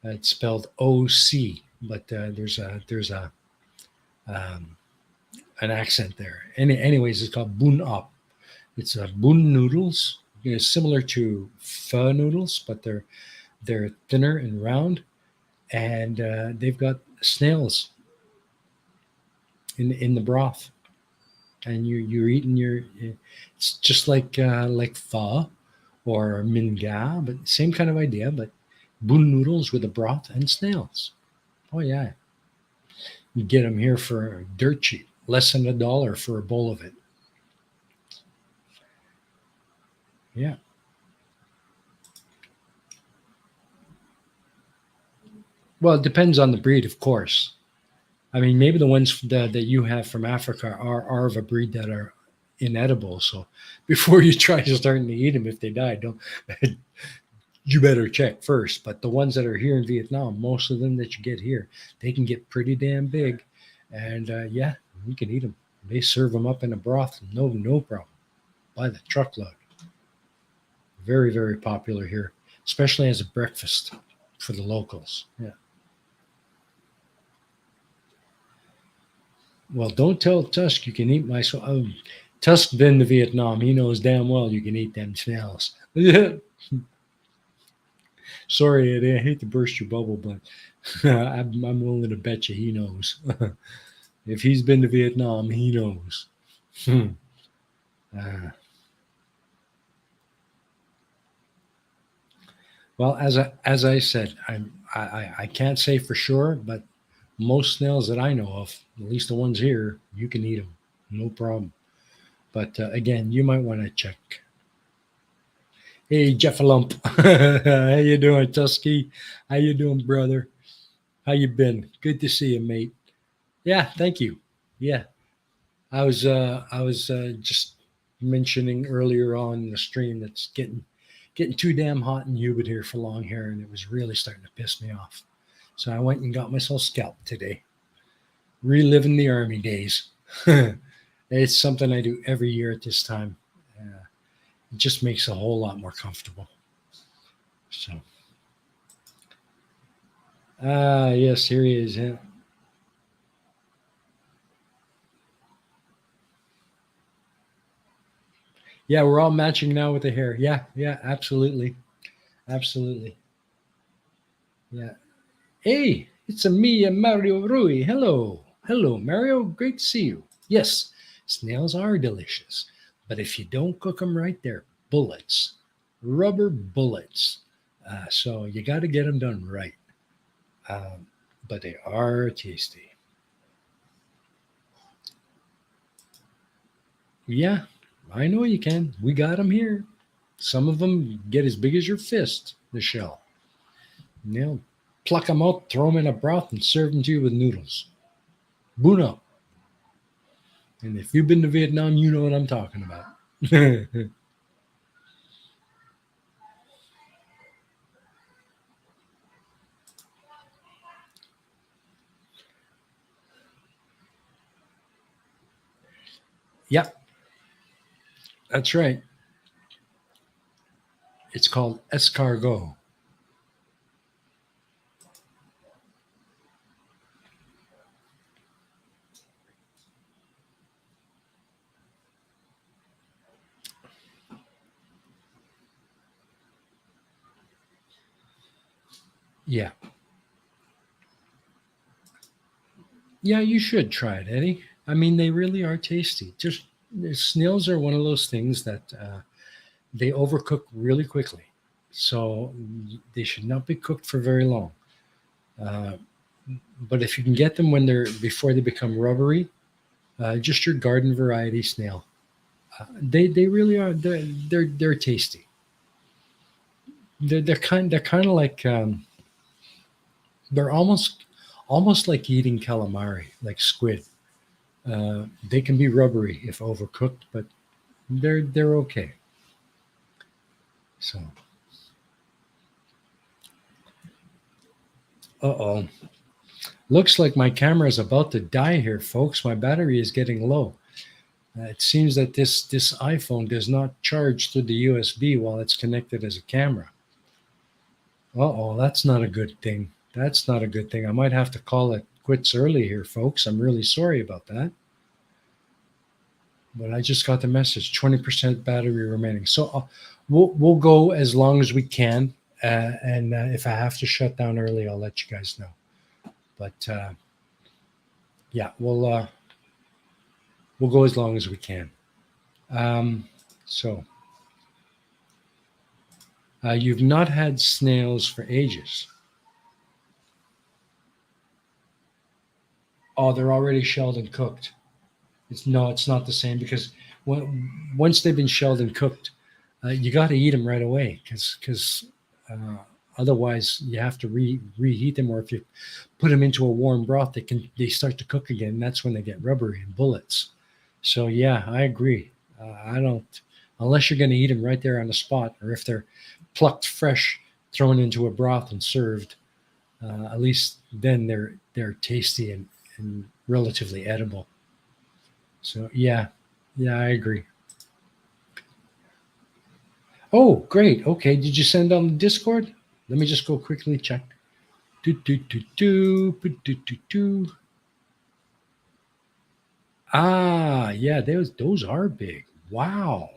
It's spelled OC, but there's a um, an accent there. Anyways, it's called Boon Up. It's Boon noodles, similar to pho noodles, but they're thinner and round, and they've got snails in the broth, and you're eating your. It's just like pho or minga, but same kind of idea, but boon noodles with the broth and snails. Oh yeah, you get them here for dirt cheap, less than $1 for a bowl of it. Yeah. Well, it depends on the breed, of course. I mean, maybe the ones that you have from Africa are of a breed that are inedible. So before you try starting to eat them, if they die, don't you better check first. But the ones that are here in Vietnam, most of them that you get here, they can get pretty damn big, and yeah, you can eat them. They serve them up in a broth, no problem, by the truckload. Very very popular here, especially as a breakfast for the locals. Yeah. Well, don't tell Tusk you can eat my. Tusk's been to Vietnam. He knows damn well you can eat them snails. Sorry, Eddie, I hate to burst your bubble, but I'm willing to bet you he knows. If he's been to Vietnam, he knows. Hmm. Uh, well, as I said, I can't say for sure, but most snails that I know of, at least the ones here, you can eat them, no problem. But again, you might want to check. Hey, Jeff Lump, how you doing, Tusky? How you doing, brother? How you been? Good to see you, mate. Yeah, thank you. Yeah, I was just mentioning earlier on the stream that's getting too damn hot and humid here for long hair, and it was really starting to piss me off. So I went and got myself scalped today, reliving the army days. It's something I do every year at this time. It just makes a whole lot more comfortable. So, yes, here he is. Yeah, yeah, we're all matching now with the hair. Yeah, yeah, absolutely, absolutely. Yeah. Hey, it's a me and Mario Rui. Hello, hello, Mario. Great to see you. Yes, snails are delicious, but if you don't cook them right, they're bullets, rubber bullets. So you got to get them done right. Um, but they are tasty. Yeah, I know you can. We got them here. Some of them get as big as your fist, the shell. You know, pluck them out, throw them in a broth, and serve them to you with noodles. Buno. And if you've been to Vietnam, you know what I'm talking about. Yep, that's right. It's called escargot. Yeah. Yeah, you should try it, Eddie. I mean, they really are tasty. Just the snails are one of those things that they overcook really quickly. So they should not be cooked for very long. Uh, but if you can get them when they're before they become rubbery, just your garden variety snail. They really are they're tasty. They're kind of like they're almost like eating calamari, like squid. They can be rubbery if overcooked, but they're okay. So, uh-oh. Looks like my camera is about to die here, folks. My battery is getting low. It seems that this iPhone does not charge through the USB while it's connected as a camera. Uh-oh, that's not a good thing. That's not a good thing. I might have to call it quits early here, folks. I'm really sorry about that. But I just got the message, 20% battery remaining. So we'll go as long as we can. And if I have to shut down early, I'll let you guys know. But yeah, we'll go as long as we can. So you've not had snails for ages. Oh, they're already shelled and cooked. It's not the same because once they've been shelled and cooked, you got to eat them right away because otherwise you have to reheat them, or if you put them into a warm broth, they start to cook again. And that's when they get rubbery and bullets. So yeah, I agree. I don't unless you're going to eat them right there on the spot, or if they're plucked fresh, thrown into a broth and served. At least then they're tasty and relatively edible. So yeah, I agree. Oh, great. Okay, did you send on the Discord? Let me just go quickly check. Do do do do do do do. Ah, yeah, those are big. Wow,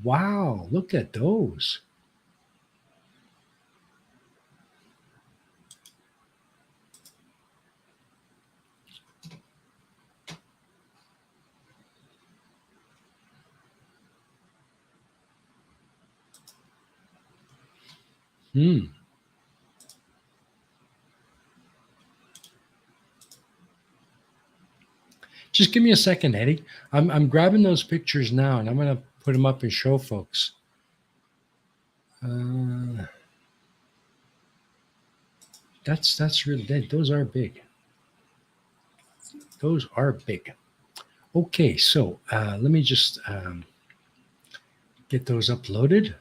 wow. Look at those. Hmm. Just give me a second, Eddie. I'm grabbing those pictures now, and I'm gonna put them up and show folks. Uh, that's really those are big. Those are big. Okay, so let me just get those uploaded.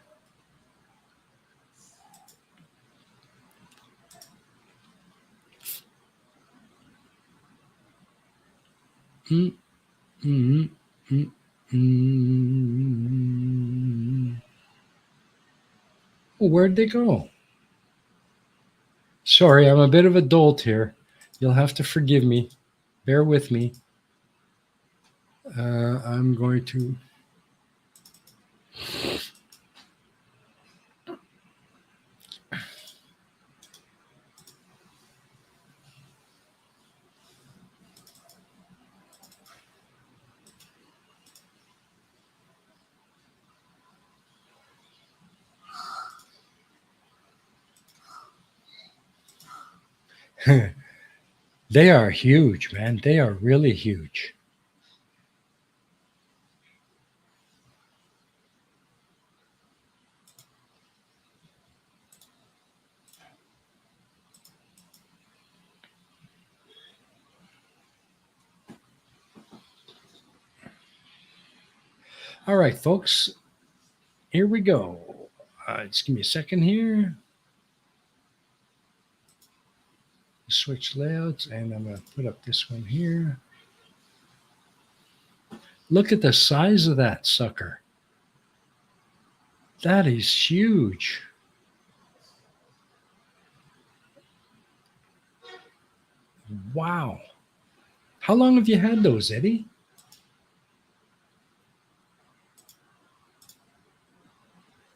Mm, mm, mm, mm. Well, where'd they go? Sorry, I'm a bit of a dolt here. You'll have to forgive me. Bear with me. I'm going to. They are huge, man. They are really huge. All right, folks. Here we go. Just give me a second here. Switch layouts, and I'm going to put up this one here. Look at the size of that sucker. That is huge. Wow. How long have you had those, Eddie?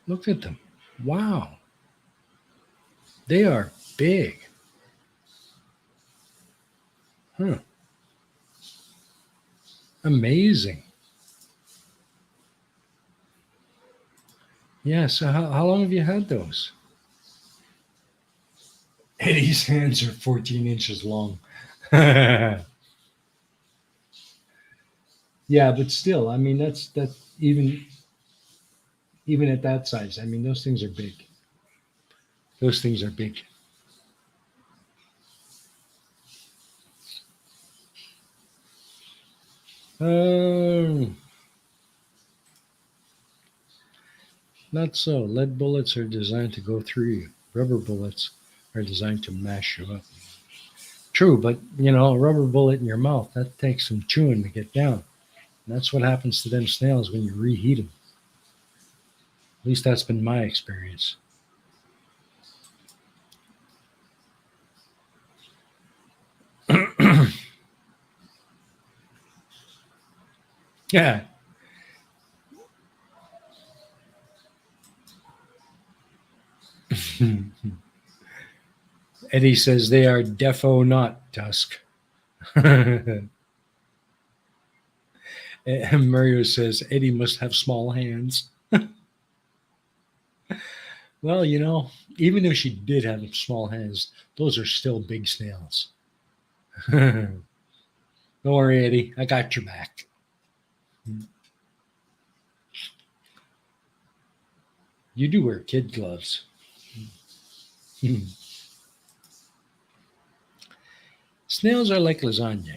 Look at them. Wow. They are big. Huh. Amazing. Yeah. So how long have you had those? Eddie's hands are 14 inches long. Yeah, but still, I mean, that's even at that size. I mean, those things are big. Those things are big. Um, Not so. Lead bullets are designed to go through you. Rubber bullets are designed to mash you up. True, but a rubber bullet in your mouth, that takes some chewing to get down. And that's what happens to them snails when you reheat them. least that's been my experience. Yeah. Eddie says they are defo not Tusk. And Mario says Eddie must have small hands. Well, even if she did have small hands, those are still big snails. Don't worry, Eddie. I got your back. You do wear kid gloves. Snails are like lasagna.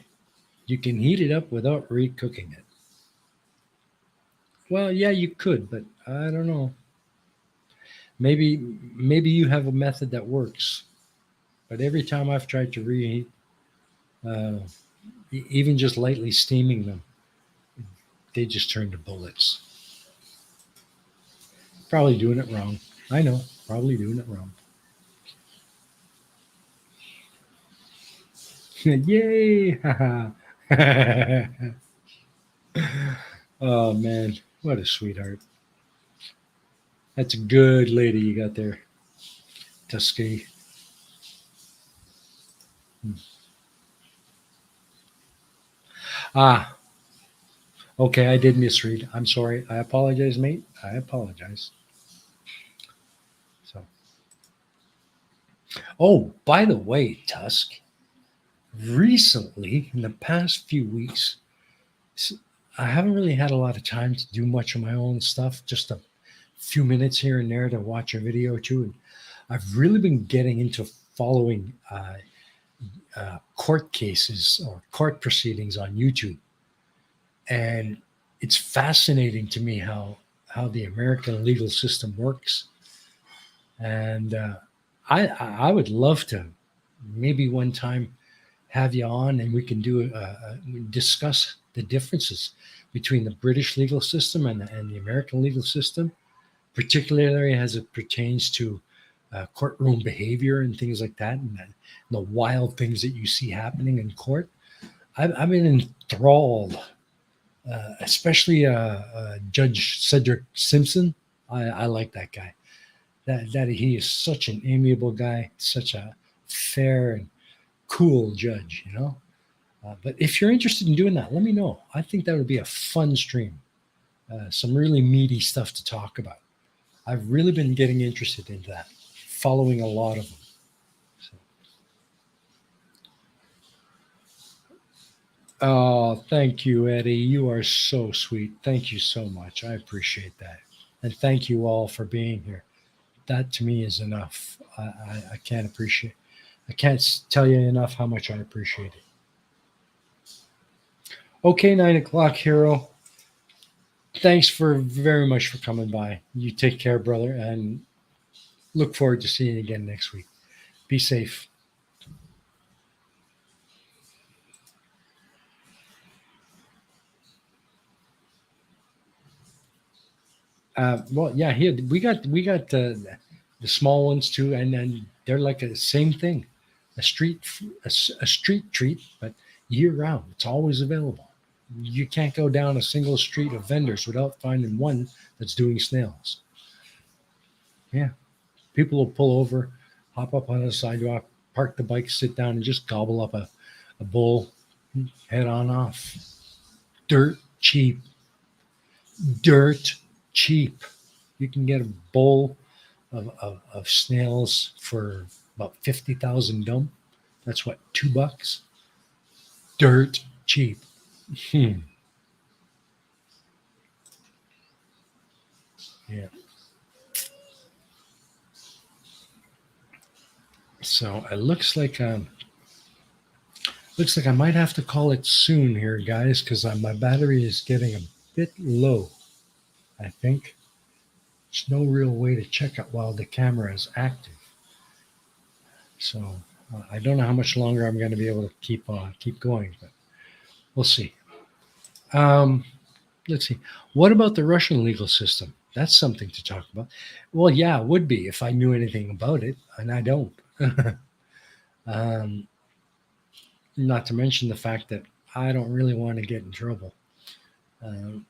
You can heat it up without re-cooking it. Well, yeah, you could, but I don't know. Maybe you have a method that works. But every time I've tried to reheat, uh, even just lightly steaming them, they just turn to bullets. Probably doing it wrong. I know, probably doing it wrong. Yay! Oh man, what a sweetheart. That's a good lady you got there, Tuskegee. Hmm. Ah, okay, I did misread. I'm sorry. I apologize, mate. I apologize. So, oh, by the way, Tusk, recently, in the past few weeks, s- I haven't really had a lot of time to do much of my own stuff, just a few minutes here and there to watch a video or two. And I've really been getting into following court cases or court proceedings on YouTube. And it's fascinating to me how the American legal system works. And I would love to maybe one time have you on and we can discuss the differences between the British legal system and the American legal system, particularly as it pertains to courtroom behavior and things like that, and the wild things that you see happening in court. I've been enthralled, especially Judge Cedric Simpson. I like that guy. That he is such an amiable guy, such a fair and cool judge. But if you're interested in doing that, let me know. I think that would be a fun stream. Some really meaty stuff to talk about. I've really been getting interested in that, following a lot of them. So, oh, thank you, Eddie. You are so sweet. Thank you so much. I appreciate that. And thank you all for being here. That to me is enough. I can't appreciate. I can't tell you enough how much I appreciate it. Okay, 9 o'clock, hero. Thanks for very much for coming by. You take care, brother, and look forward to seeing you again next week. Be safe. Well, yeah, here we got the small ones too, and then they're like a same thing, a street treat, but year round. It's always available. You can't go down a single street of vendors without finding one that's doing snails. Yeah, people will pull over, hop up on the sidewalk, park the bike, sit down, and just gobble up a bowl, head on off. Dirt cheap, dirt cheap. You can get a bowl of snails for about 50,000 dump. That's what, $2? Dirt cheap. Hmm. Yeah. So it looks like I might have to call it soon here, guys, because my battery is getting a bit low. I think there's no real way to check it while the camera is active. So I don't know how much longer I'm going to be able to keep going, but we'll see. Um, let's see. What about the Russian legal system? That's something to talk about. Well, yeah, it would be if I knew anything about it, and I don't. um, Not to mention the fact that I don't really want to get in trouble. Um,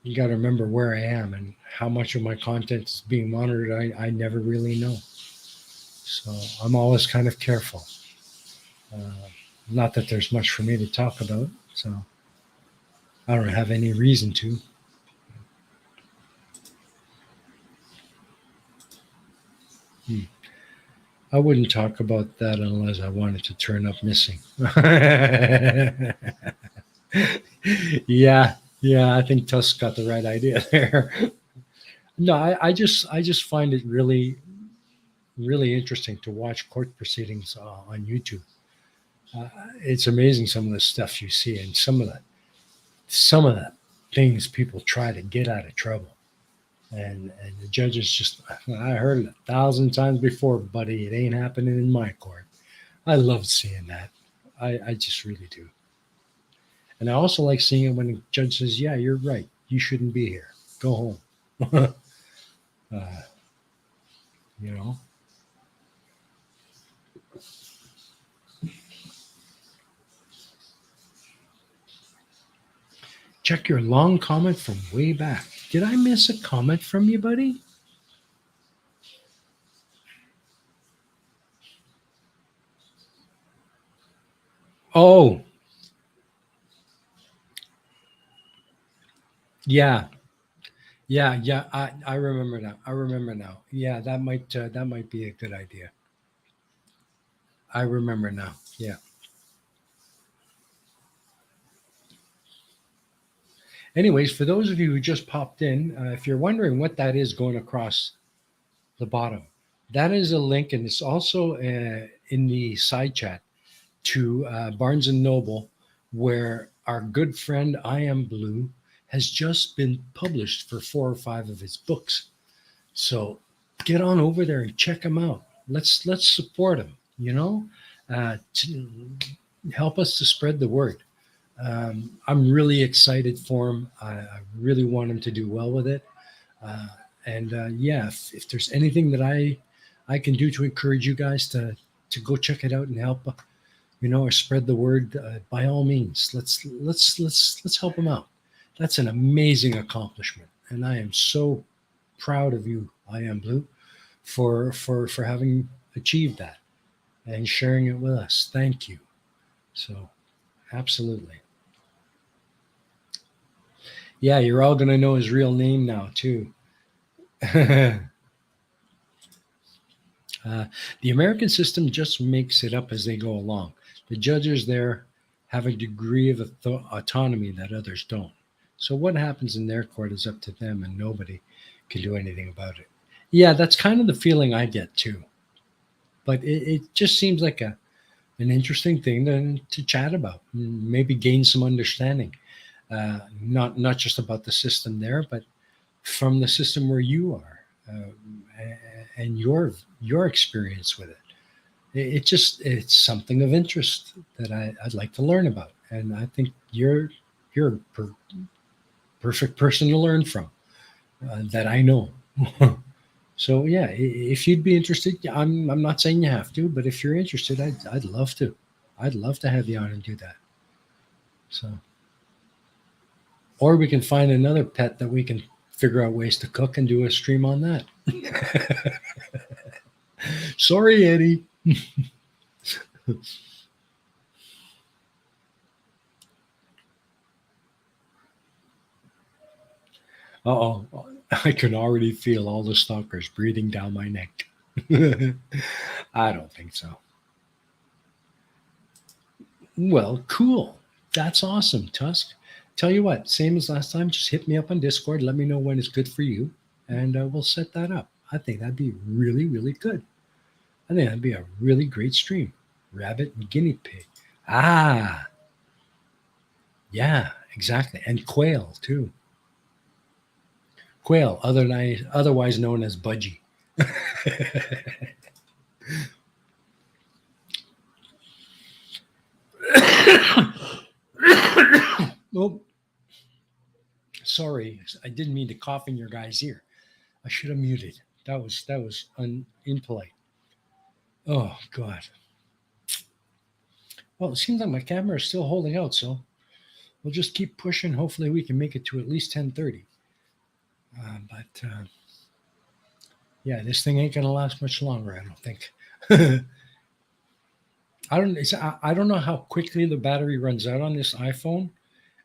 you got to remember where I am and how much of my content is being monitored. I never really know. So I'm always kind of careful. Uh, Not that there's much for me to talk about. So I don't have any reason to. Hmm. I wouldn't talk about that unless I wanted to turn up missing. Yeah, yeah, I think Tusk got the right idea there. No, I just find it really interesting to watch court proceedings on YouTube. Uh, it's amazing some of the stuff you see and some of the things people try to get out of trouble. And the judges just, I heard it 1,000 times before, buddy. It ain't happening in my court. I love seeing that. I just really do. And I also like seeing it when the judge says, "Yeah, you're right. You shouldn't be here. Go home." uh, you know, check your long comment from way back. Did I miss a comment from you, buddy? Oh, yeah, yeah. I remember now. I remember now. Yeah, that might be a good idea. I remember now. Yeah. Anyways, for those of you who just popped in, if you're wondering what that is going across the bottom, that is a link, and it's also in the side chat to Barnes and Noble, where our good friend I Am Blue has just been published for 4 or 5 of his books. So get on over there and check him out. Let's support him. To help us to spread the word. I'm really excited for him. I really want him to do well with it. Uh, and yeah, if there's anything that I can do to encourage you guys to go check it out and help, or spread the word, by all means, let's help him out. That's an amazing accomplishment, and I am so proud of you, I Am Blue, for having achieved that and sharing it with us. Thank you. So absolutely. Yeah, you're all gonna know his real name now too. Uh, the American system just makes it up as they go along. The judges there have a degree of autonomy that others don't. So what happens in their court is up to them, and nobody can do anything about it. Yeah, that's kind of the feeling I get too. But it just seems like an interesting thing to chat about, maybe gain some understanding. Not just about the system there, but from the system where you are, and your experience with it. It's something of interest that I'd like to learn about, and I think you're a perfect person to learn from, that I know. So yeah, if you'd be interested, yeah, I'm not saying you have to, but if you're interested, I'd love to. I'd love to have you on and do that. So, or we can find another pet that we can figure out ways to cook and do a stream on that. Sorry, Eddie. Uh-oh. I can already feel all the stalkers breathing down my neck. I don't think so. Well, cool. That's awesome, Tusk. Tell you what, same as last time, just hit me up on Discord. Let me know when it's good for you, and we'll set that up. I think that'd be really, really good. I think that'd be a really great stream. Rabbit and guinea pig. Ah, yeah, exactly. And quail, too. Quail, otherwise known as budgie. Oh, sorry. I didn't mean to cough in your guy's ear. I should have muted. That was impolite. Oh God. Well, it seems like my camera is still holding out, so we'll just keep pushing. Hopefully, we can make it to at least 10:30. But yeah, this thing ain't gonna last much longer. I don't think. I don't know how quickly the battery runs out on this iPhone.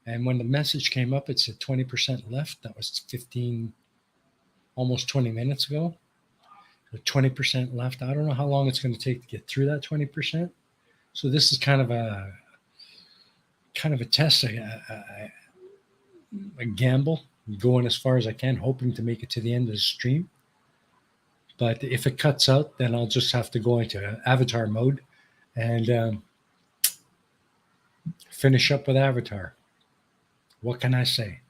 And when the message came up, it said 20% left. That was 15, almost 20 minutes ago. So 20% left. I don't know how long it's going to take to get through that 20%. So this is kind of a test, a gamble, going as far as I can, hoping to make it to the end of the stream. But if it cuts out, then I'll just have to go into avatar mode and finish up with avatar. What can I say?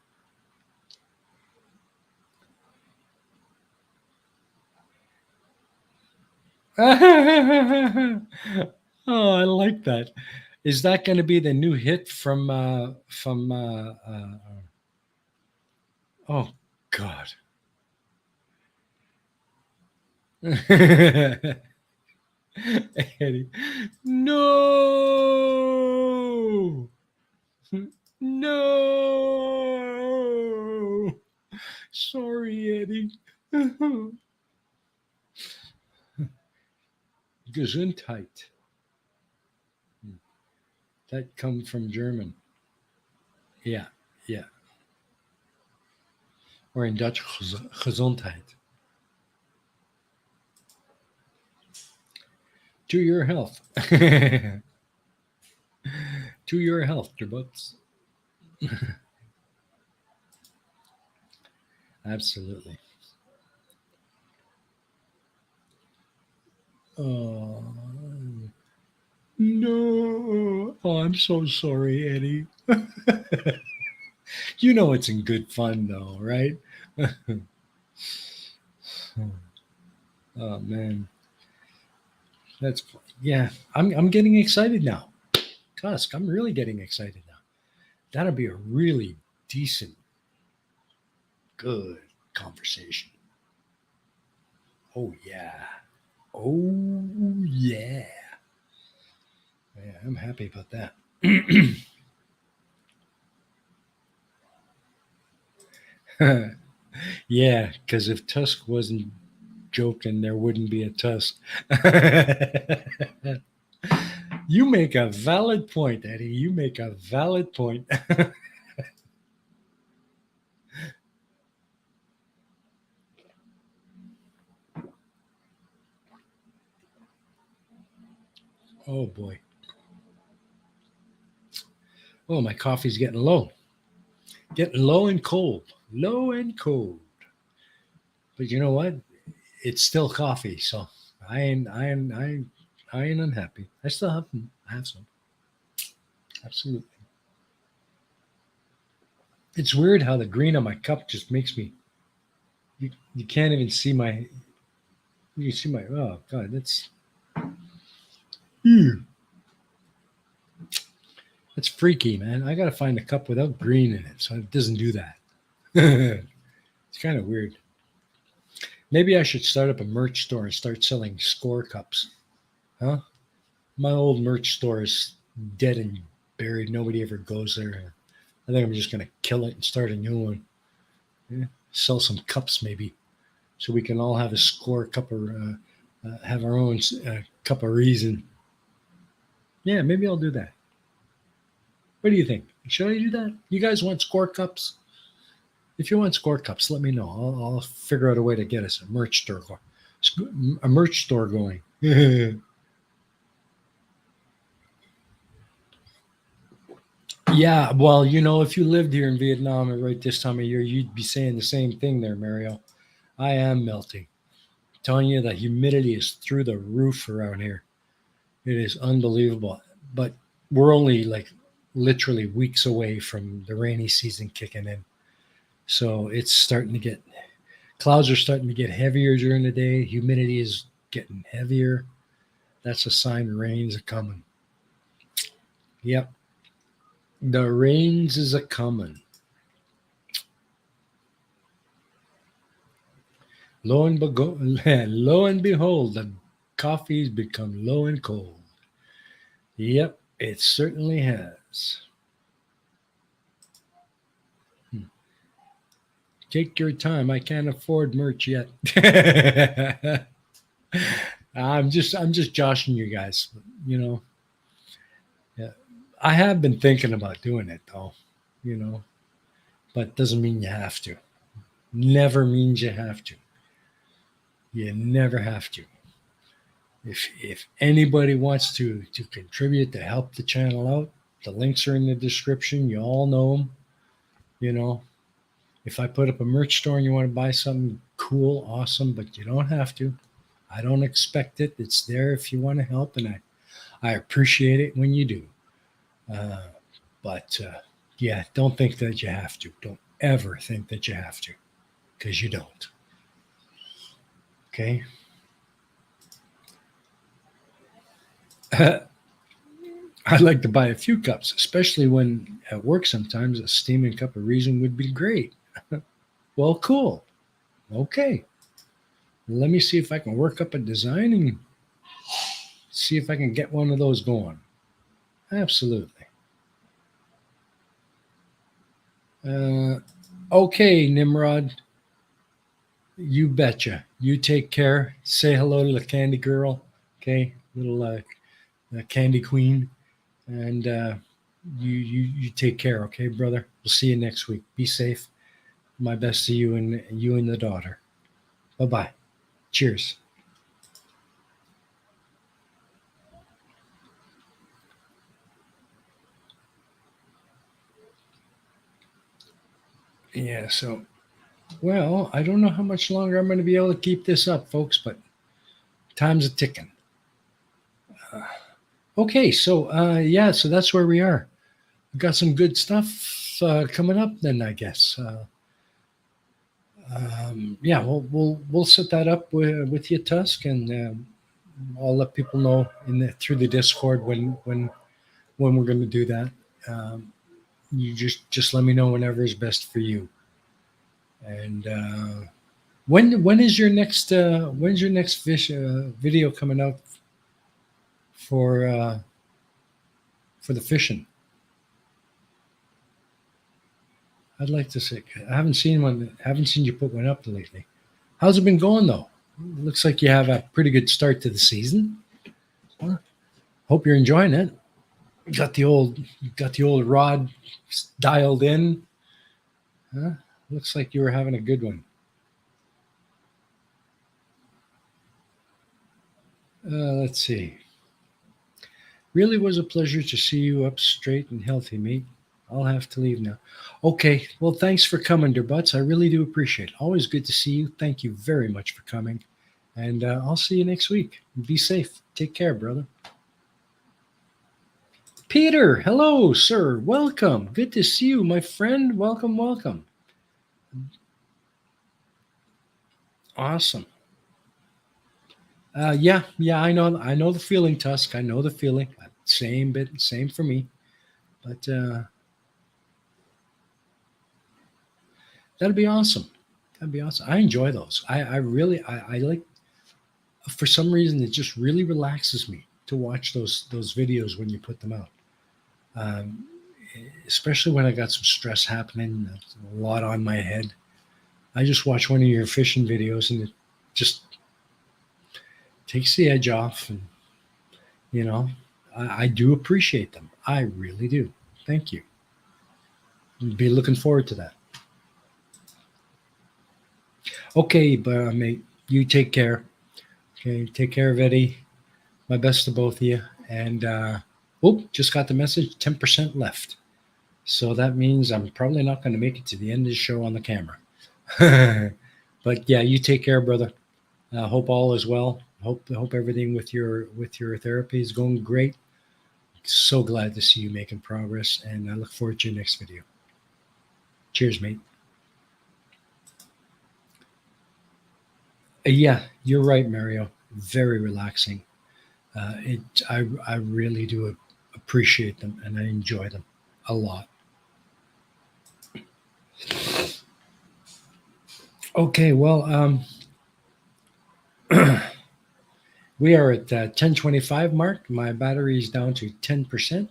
Oh, I like that. Is that going to be the new hit from oh God. Eddie. No. No. Sorry, Eddie. Gesundheit. That comes from German. Yeah, yeah. Or in Dutch, Gezondheid. To your health. To your health, Gerbutz. Absolutely. Oh, no. Oh, I'm so sorry, Eddie. You know it's in good fun, though, right? Oh, man. That's, yeah. I'm getting excited now. Tusk, I'm really getting excited now. That'll be a really decent, good conversation. Oh, yeah. Oh, yeah. Yeah, I'm happy about that. Yeah, because if Tusk wasn't joking, there wouldn't be a Tusk. You make a valid point, Eddie. You make a valid point. Oh boy. Oh, my coffee's getting low. Getting low and cold. Low and cold. But you know what? It's still coffee, so I ain't unhappy. I still have some. Absolutely. It's weird how the green on my cup just makes me. You can't even see my. You can see my. Oh God, that's. Ew. That's freaky, man. I gotta find a cup without green in it, so it doesn't do that. It's kind of weird. Maybe I should start up a merch store and start selling score cups. Huh? My old merch store is dead and buried. Nobody ever goes there. I think I'm just gonna kill it and start a new one. Yeah. Sell some cups maybe, so we can all have a score cup or have our own cup of reason. Yeah, maybe I'll do that. What do you think? Should I do that? You guys want score cups? If you want score cups, let me know. I'll figure out a way to get us a merch store, a merch store going. Yeah, well, if you lived here in Vietnam at right this time of year, you'd be saying the same thing there, Mario. I am melting. I'm telling you, the humidity is through the roof around here. It is unbelievable. But we're only like literally weeks away from the rainy season kicking in. So it's starting to get, clouds are starting to get heavier during the day. Humidity is getting heavier. That's a sign rains are coming. Yep. The rains is a coming. Lo and behold, the coffee's become low and cold. Yep, it certainly has. Hmm. Take your time. I can't afford merch yet. I'm just joshing you guys. You know, yeah. I have been thinking about doing it though. You know, but doesn't mean you have to. Never means you have to. You never have to. If anybody wants to contribute to help the channel out, the links are in the description. You all know them. You know, if I put up a merch store and you want to buy something cool, awesome, but you don't have to. I don't expect it. It's there if you want to help, and I appreciate it when you do. Uh, but yeah, don't think that you have to. Don't ever think that you have to, because you don't. Okay. I'd like to buy a few cups, especially when at work sometimes a steaming cup of reason would be great. Well, cool. Okay. Let me see if I can work up a design and see if I can get one of those going. Absolutely. Uh, okay, Nimrod. You betcha. You take care. Say hello to the candy girl. Okay. Little candy queen. And you take care. Okay, brother. We'll see you next week. Be safe. My best to you and the daughter. Bye bye. Cheers. Yeah, so, well, I don't know how much longer I'm going to be able to keep this up, folks, but time's a ticking. Uh, okay, so, yeah, so that's where we are. We've got some good stuff coming up then, I guess. Yeah, we'll set that up with you, Tusk, and I'll let people know through the Discord when we're going to do that. Um, you just let me know whenever is best for you. And when is your next when's your next video coming out for uh, for the fishing? I'd like to see. I haven't seen one. Haven't seen you put one up lately. How's it been going though? Looks like you have a pretty good start to the season. Huh? Hope you're enjoying it. You got the old rod dialed in. Huh? Looks like you were having a good one. Let's see. Really was a pleasure to see you up straight and healthy, mate. I'll have to leave now. Okay. Well, thanks for coming, dear butts. I really do appreciate it. Always good to see you. Thank you very much for coming. And I'll see you next week. Be safe. Take care, brother. Peter, hello, sir. Welcome. Good to see you, my friend. Welcome, welcome. Awesome. Yeah, I know the feeling, Tusk. I know the feeling. Same bit, same for me. But that'd be awesome. That'd be awesome. I enjoy those. I really, I like. For some reason, it just really relaxes me to watch those videos when you put them out. Um, Especially when I got some stress happening, a lot on my head. I just watch one of your fishing videos, and it just takes the edge off. And you know, I do appreciate them. I really do. Thank you. Be looking forward to that. Okay, but mate, you take care. Okay, take care of Eddie. My best to both of you. And just got the message. 10% left. So that means I'm probably not going to make it to the end of the show on the camera. But yeah, you take care, brother. Hope all is well. Hope everything with your therapy is going great. So glad to see you making progress, and I look forward to your next video. Cheers, mate. Yeah, you're right, Mario. Very relaxing. It I really do appreciate them, and I enjoy them a lot. Okay, well, We are at 10:25 mark. My battery is down to 10%.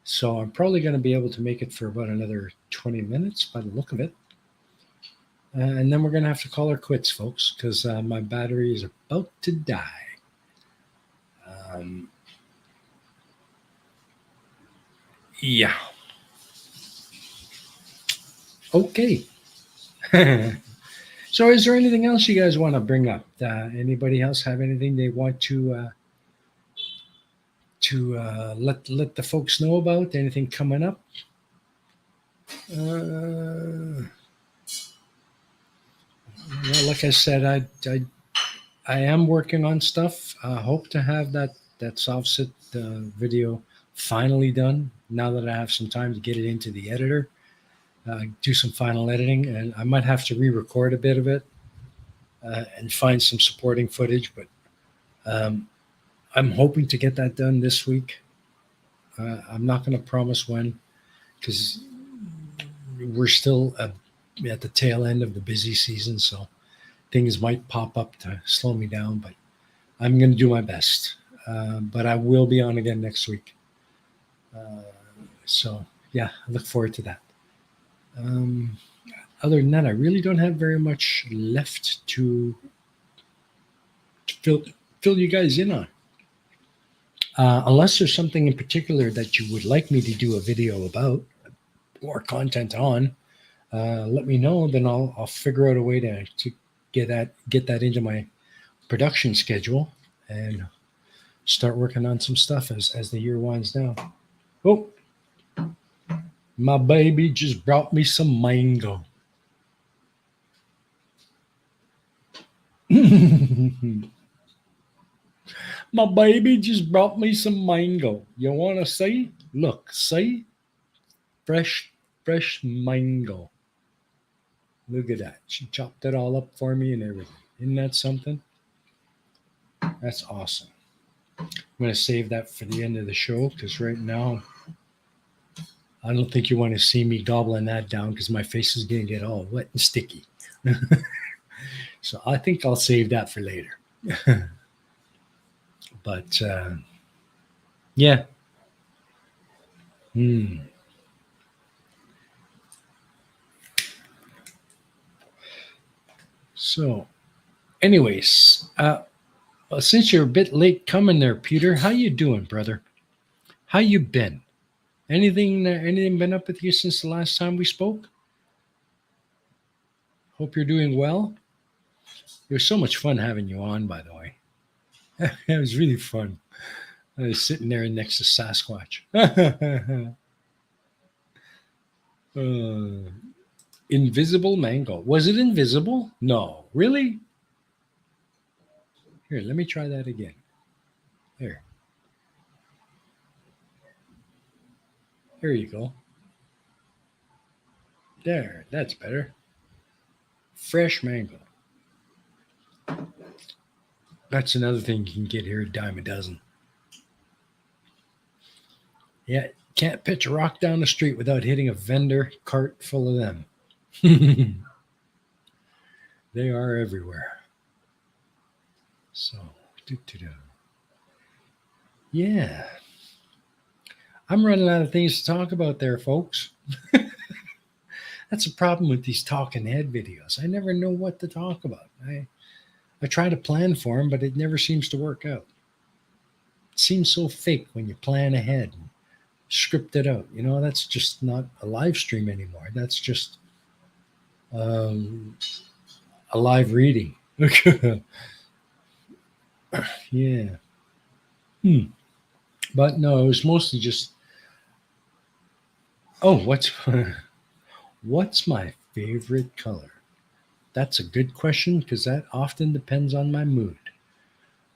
So I'm probably going to be able to make it for about another 20 minutes by the look of it. And then we're going to have to call her quits, folks, because my battery is about to die. Um, yeah. Okay. So is there anything else you guys want to bring up? Anybody else have anything they want to let the folks know about? Anything coming up? Well, like I said, I am working on stuff. Hope to have that soft sit video finally done now that I have some time to get it into the editor, do some final editing, and I might have to re-record a bit of it and find some supporting footage. But I'm hoping to get that done this week. I'm not going to promise when, because we're still at the tail end of the busy season, so things might pop up to slow me down, but I'm going to do my best. But I will be on again next week. So, yeah, I look forward to that. Other than that, I really don't have very much left to fill you guys in on. Unless there's something in particular that you would like me to do a video about or content on, let me know. Then I'll figure out a way to get that into my production schedule and start working on some stuff as the year winds down. Oh, my baby just brought me some mango. My baby just brought me some mango. You want to see? Look, see? Fresh mango. Look at that. She chopped it all up for me and everything. Isn't that something? That's awesome. I'm going to save that for the end of the show because right now, I don't think you want to see me gobbling that down because my face is going to get all wet and sticky. So I think I'll save that for later. But yeah. So, anyways, well, since you're a bit late coming there, Peter, how you doing, brother? How you been? Anything been up with you since the last time we spoke? Hope you're doing well. It was so much fun having you on, by the way. It was really fun. I was sitting there next to Sasquatch. Invisible mango. Was it invisible? No. Really? Here, let me try that again. There. There you go. There. That's better. Fresh mango. That's another thing you can get here, a dime a dozen. Yeah, can't pitch a rock down the street without hitting a vendor cart full of them. They are everywhere. So, yeah. I'm running out of things to talk about there, folks. That's a problem with these talking head videos. I never know what to talk about. I try to plan for them, but it never seems to work out. It seems so fake when you plan ahead and script it out. That's just not a live stream anymore. That's just a live reading. Yeah. But no, it was mostly just, what's my favorite color? That's a good question because that often depends on my mood.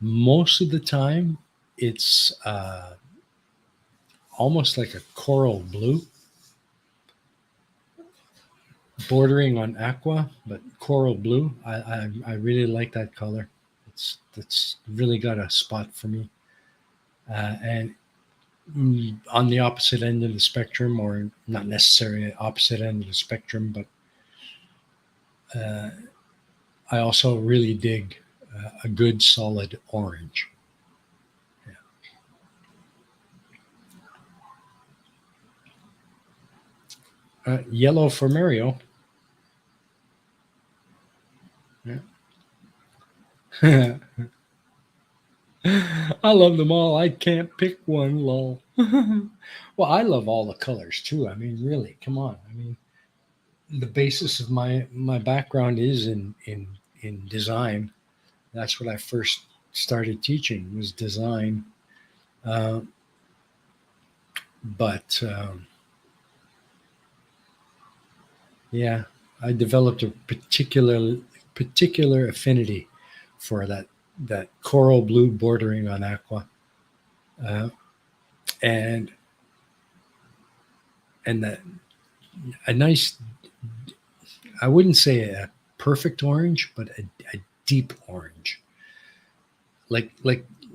Most of the time, it's almost like a coral blue, bordering on aqua, but coral blue. I really like that color. It's really got a spot for me. And on the opposite end of the spectrum, or not necessarily opposite end of the spectrum, but I also really dig a good solid orange. Yellow for Mario. Yeah. I love them all. I can't pick one, lol. Well, I love all the colors too. I mean, really, come on. I mean, the basis of my background is in design. That's what I first started teaching was design. Uh, but yeah, I developed a particular affinity for that coral blue bordering on aqua, uh, and and that a nice, I wouldn't say a perfect orange, but a deep orange, like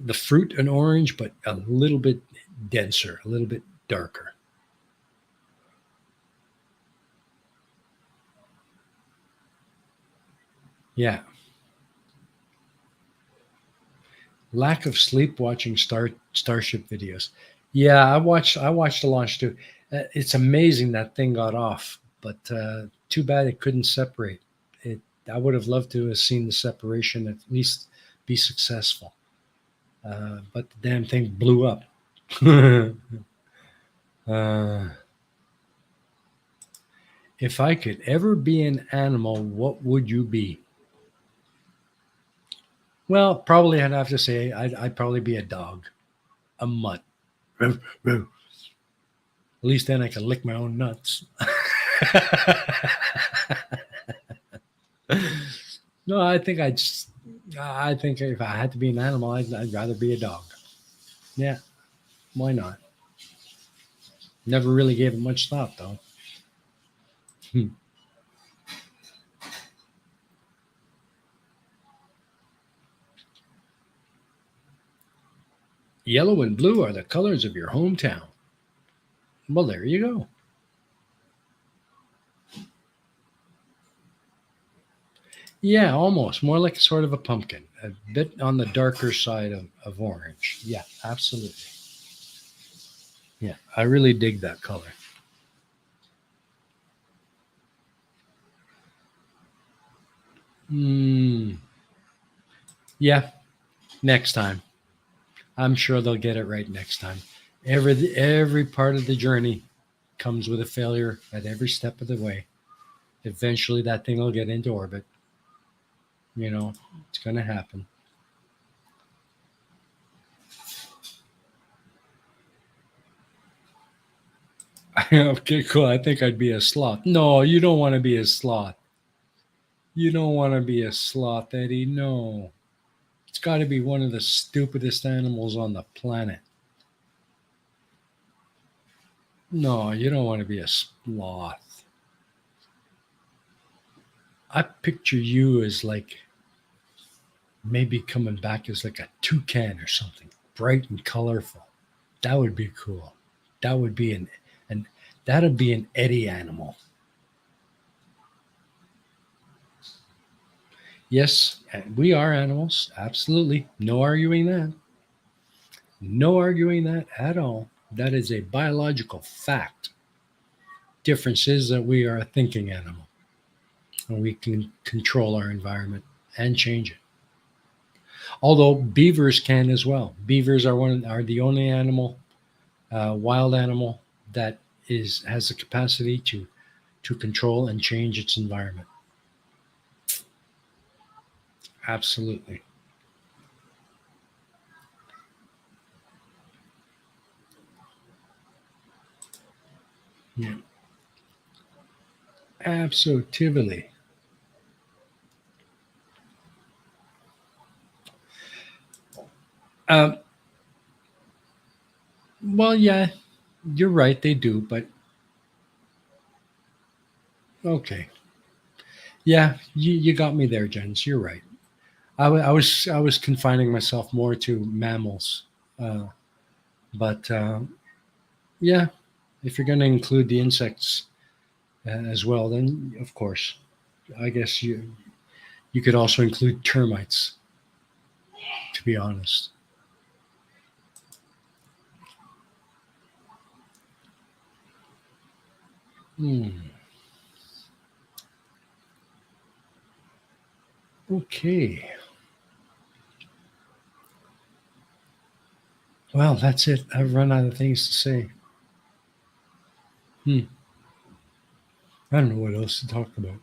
the fruit an orange, but a little bit denser, a little bit darker. Yeah. Lack of sleep watching Starship videos. Yeah, I watched the launch too. It's amazing that thing got off, but too bad it couldn't separate. It I would have loved to have seen the separation at least be successful. But the damn thing blew up. uh, if I could ever be an animal, what would you be? Well, probably I'd have to say I'd probably be a dog, a mutt. At least then I can lick my own nuts. No, I think if I had to be an animal, I'd rather be a dog. Yeah, why not? Never really gave it much thought though. Hmm. Yellow and blue are the colors of your hometown. Well, there you go. Yeah, almost. More like sort of a pumpkin. A bit on the darker side of orange. Yeah, absolutely. Yeah, I really dig that color. Mm, yeah, next time. I'm sure they'll get it right next time. Every part of the journey comes with a failure at every step of the way. Eventually, that thing will get into orbit. You know, it's going to happen. Okay, cool. I think I'd be a sloth. No, you don't want to be a sloth. You don't want to be a sloth, Eddie. No. It's got to be one of the stupidest animals on the planet. No, you don't want to be a sloth. I picture you as like maybe coming back as like a toucan or something, bright and colorful. That would be cool. That would be an that'd be an Eddie animal. Yes, we are animals. Absolutely. No arguing that. No arguing that at all. That is a biological fact. Difference is that we are a thinking animal and we can control our environment and change it. Although beavers can as well. Beavers are the only animal, wild animal that is has the capacity to control and change its environment. Absolutely. Yeah. Absolutely. Um, well, yeah, you're right. They do, but okay. Yeah, you got me there, Jens. You're right. I was confining myself more to mammals, uh, but yeah, if you're going to include the insects as well, then of course, I guess you could also include termites. to be honest. Okay. Well, that's it. I've run out of things to say. I don't know what else to talk about.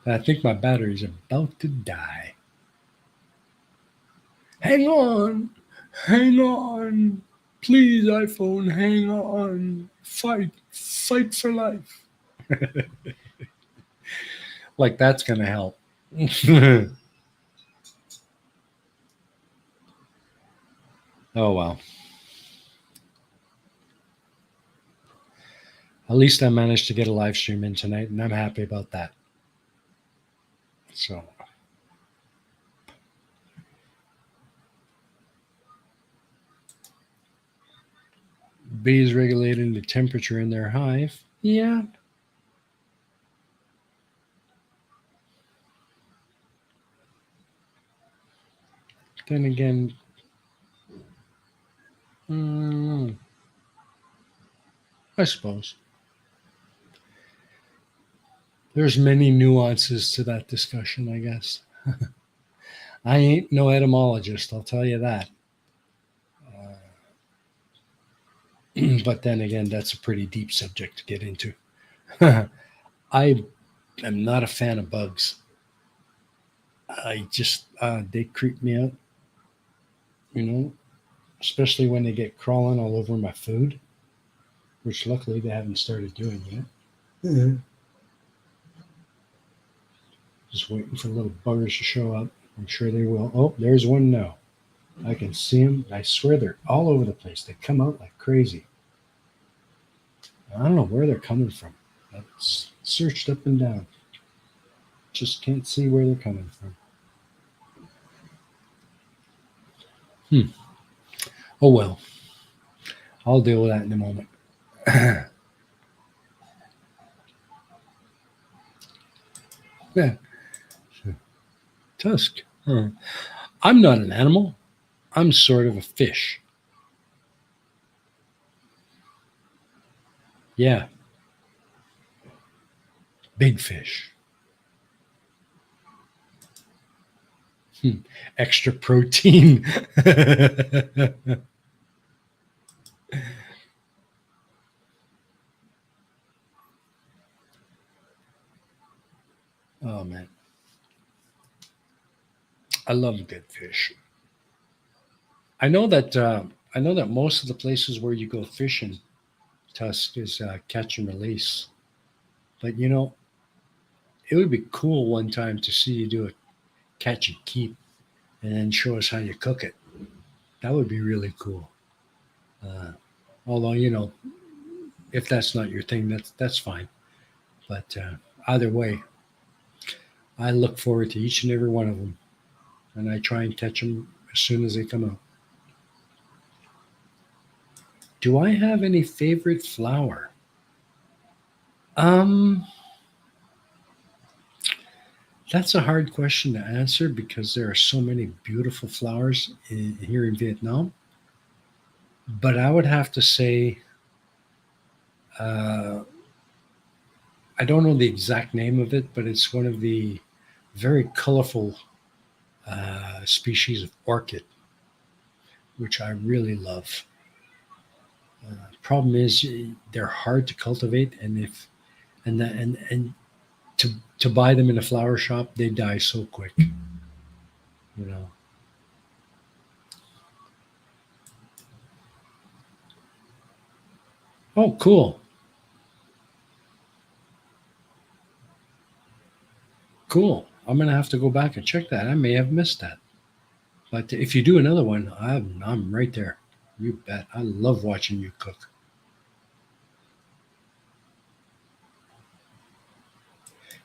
I think my battery's about to die. Hang on. Hang on. Please, iPhone, hang on. Fight. Fight for life. Like that's going to help. Oh, well. At least I managed to get a live stream in tonight, and I'm happy about that. So, bees regulating the temperature in their hive. Yeah. Then again, I suppose there's many nuances to that discussion, I guess. I ain't no etymologist, I'll tell you that. But then again, that's a pretty deep subject to get into. I am not a fan of bugs. I just, they creep me out, you know, especially when they get crawling all over my food, which luckily they haven't started doing yet. Just waiting for little buggers to show up. I'm sure they will. Oh, there's one now. I can see them. I swear they're all over the place. They come out like crazy. I don't know where they're coming from. I've searched up and down. Just can't see where they're coming from. Oh well. I'll deal with that in a moment. Yeah. Tusk. I'm not an animal. I'm sort of a fish. Yeah. Big fish. Extra protein. Oh man. I love good fish. I know that most of the places where you go fishing, Tusk, is catch and release. But you know, it would be cool one time to see you do a catch and keep, and then show us how you cook it. That would be really cool. Uh, Although you know, if that's not your thing, that's fine. But either way, I look forward to each and every one of them, and I try and catch them as soon as they come out. Do I have any favorite flower? Um, that's a hard question to answer because there are so many beautiful flowers here in Vietnam. But I would have to say, uh, I don't know the exact name of it, but it's one of the very colorful species of orchid, which I really love. Problem is, they're hard to cultivate, and if and to buy them in a flower shop, they die so quick. You know. Oh, cool, cool. I'm gonna have to go back and check that. I may have missed that. But if you do another one, I'm right there. You bet. I love watching you cook.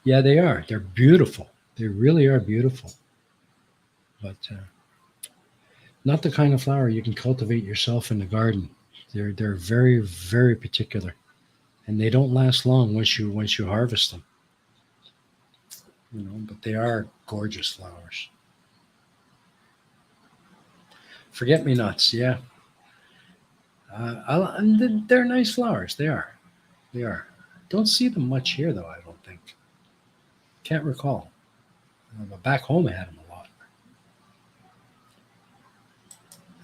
Yeah, they are. They're beautiful. They really are beautiful. But not the kind of flower you can cultivate yourself in the garden. They're very very particular, and they don't last long once you harvest them. You know, but they are gorgeous flowers. Forget-me-nots, yeah. They're nice flowers. They are. They are. Don't see them much here, though, I don't think. Can't recall. But back home, I had them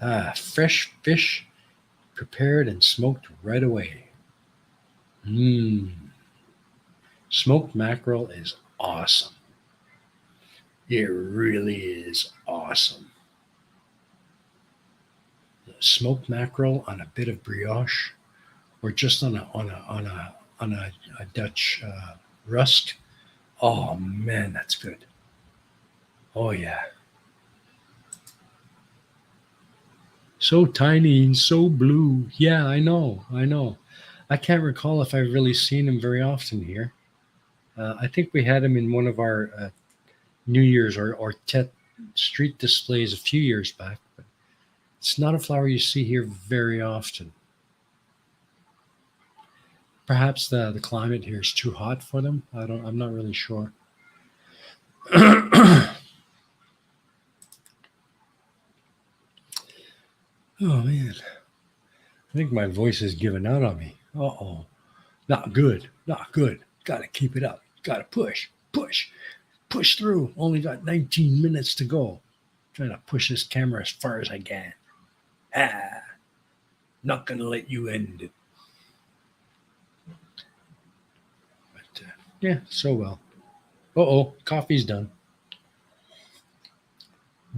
a lot. Fresh fish prepared and smoked right away. Mmm. Smoked mackerel is awesome. It really is awesome. Smoked mackerel on a bit of brioche, or just on a Dutch rusk. Oh man, that's good. Oh yeah, so tiny and so blue. Yeah, I know, I know. I can't recall if I've really seen him very often here. I think we had him in one of our New Year's or street displays a few years back, but it's not a flower you see here very often. Perhaps the climate here is too hot for them. I'm not really sure. Oh man, I think my voice is giving out on me. Uh-oh. Not good. Not good. Got to keep it up. Got to push through. Only got 19 minutes to go. Trying to push this camera as far as I can. Ah, not gonna let you end it. But yeah, so well. Uh-oh, coffee's done.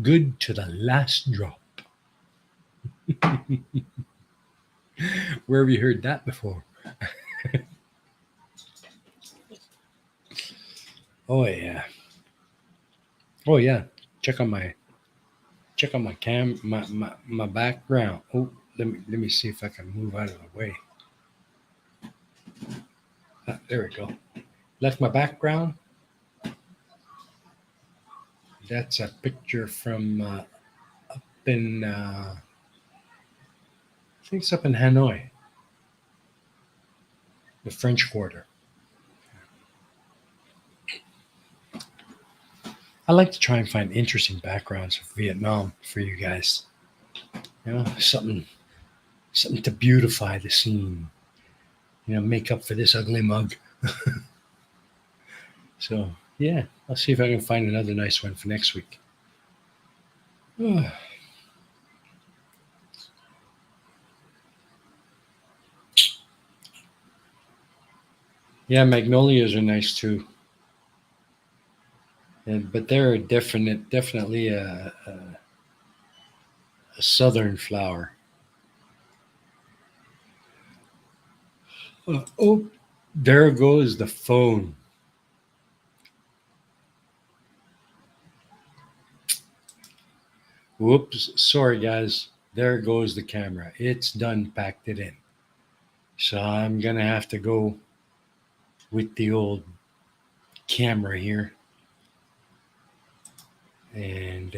Good to the last drop. Where have you heard that before? Oh yeah. Oh yeah. Check on my my background. Oh, let me see if I can move out of the way. There we go. Left my background. That's a picture from up in I think it's up in Hanoi, the French Quarter. I like to try and find interesting backgrounds of Vietnam for you guys. You know, something to beautify the scene. You know, make up for this ugly mug. So yeah, I'll see if I can find another nice one for next week. Yeah, magnolias are nice too. But they're definitely a southern flower. Oh, there goes the phone. Whoops, sorry guys. There goes the camera. It's done, packed it in. So I'm gonna have to go with the old camera here, and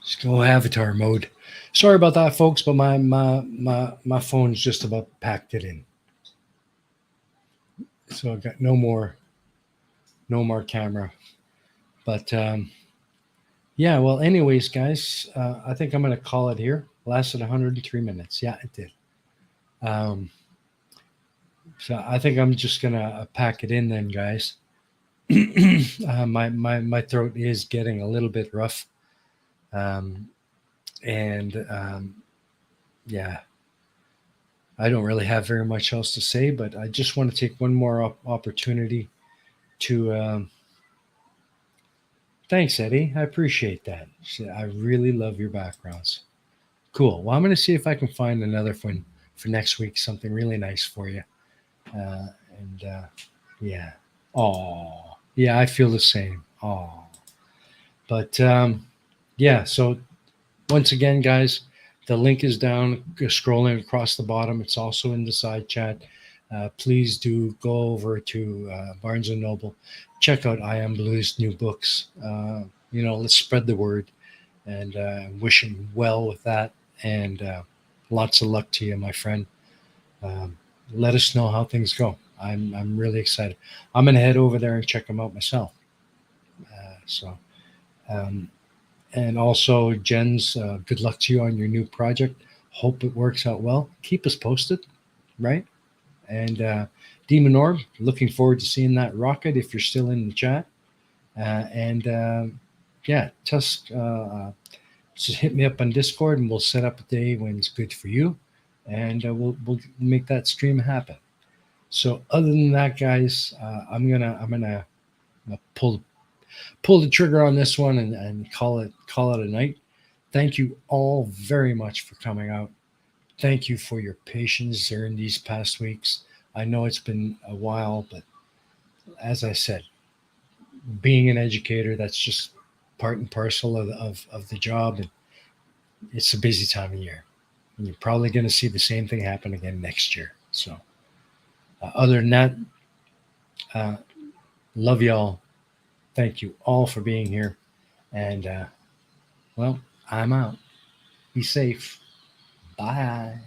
just go avatar mode. Sorry about that, folks, but my phone's just about packed it in. So I got no more camera. But yeah, well, anyways, guys, I think I'm gonna call it here. Lasted 103 minutes. Yeah, it did. Um, so I think I'm just gonna pack it in then, guys. My throat is getting a little bit rough, um, and yeah, I don't really have very much else to say, but I just want to take one more opportunity to thanks, Eddie. I appreciate that. I really love your backgrounds. Cool. Well, I'm going to see if I can find another one for next week, something really nice for you. Uh, and yeah. Oh, yeah, I feel the same. Oh, but yeah. So once again, guys, the link is down, scrolling across the bottom. It's also in the side chat. Please do go over to Barnes and Noble, check out I Am Blue's new books. Let's spread the word, and wish him well with that. And lots of luck to you, my friend. Let us know how things go. I'm really excited. I'm gonna head over there and check them out myself. So. And also, Jen's, good luck to you on your new project. Hope it works out well. Keep us posted, right? And Demon Orb, looking forward to seeing that rocket if you're still in the chat. And yeah, Tusk, just hit me up on Discord and we'll set up a day when it's good for you, and we'll make that stream happen. So other than that, guys, I'm gonna pull the trigger on this one and call it a night. Thank you all very much for coming out. Thank you for your patience during these past weeks. I know it's been a while, but as I said, being an educator, that's just part and parcel of the job. And it's a busy time of year. And you're probably going to see the same thing happen again next year. So, other than that, love y'all. Thank you all for being here. And, well, I'm out. Be safe. Bye.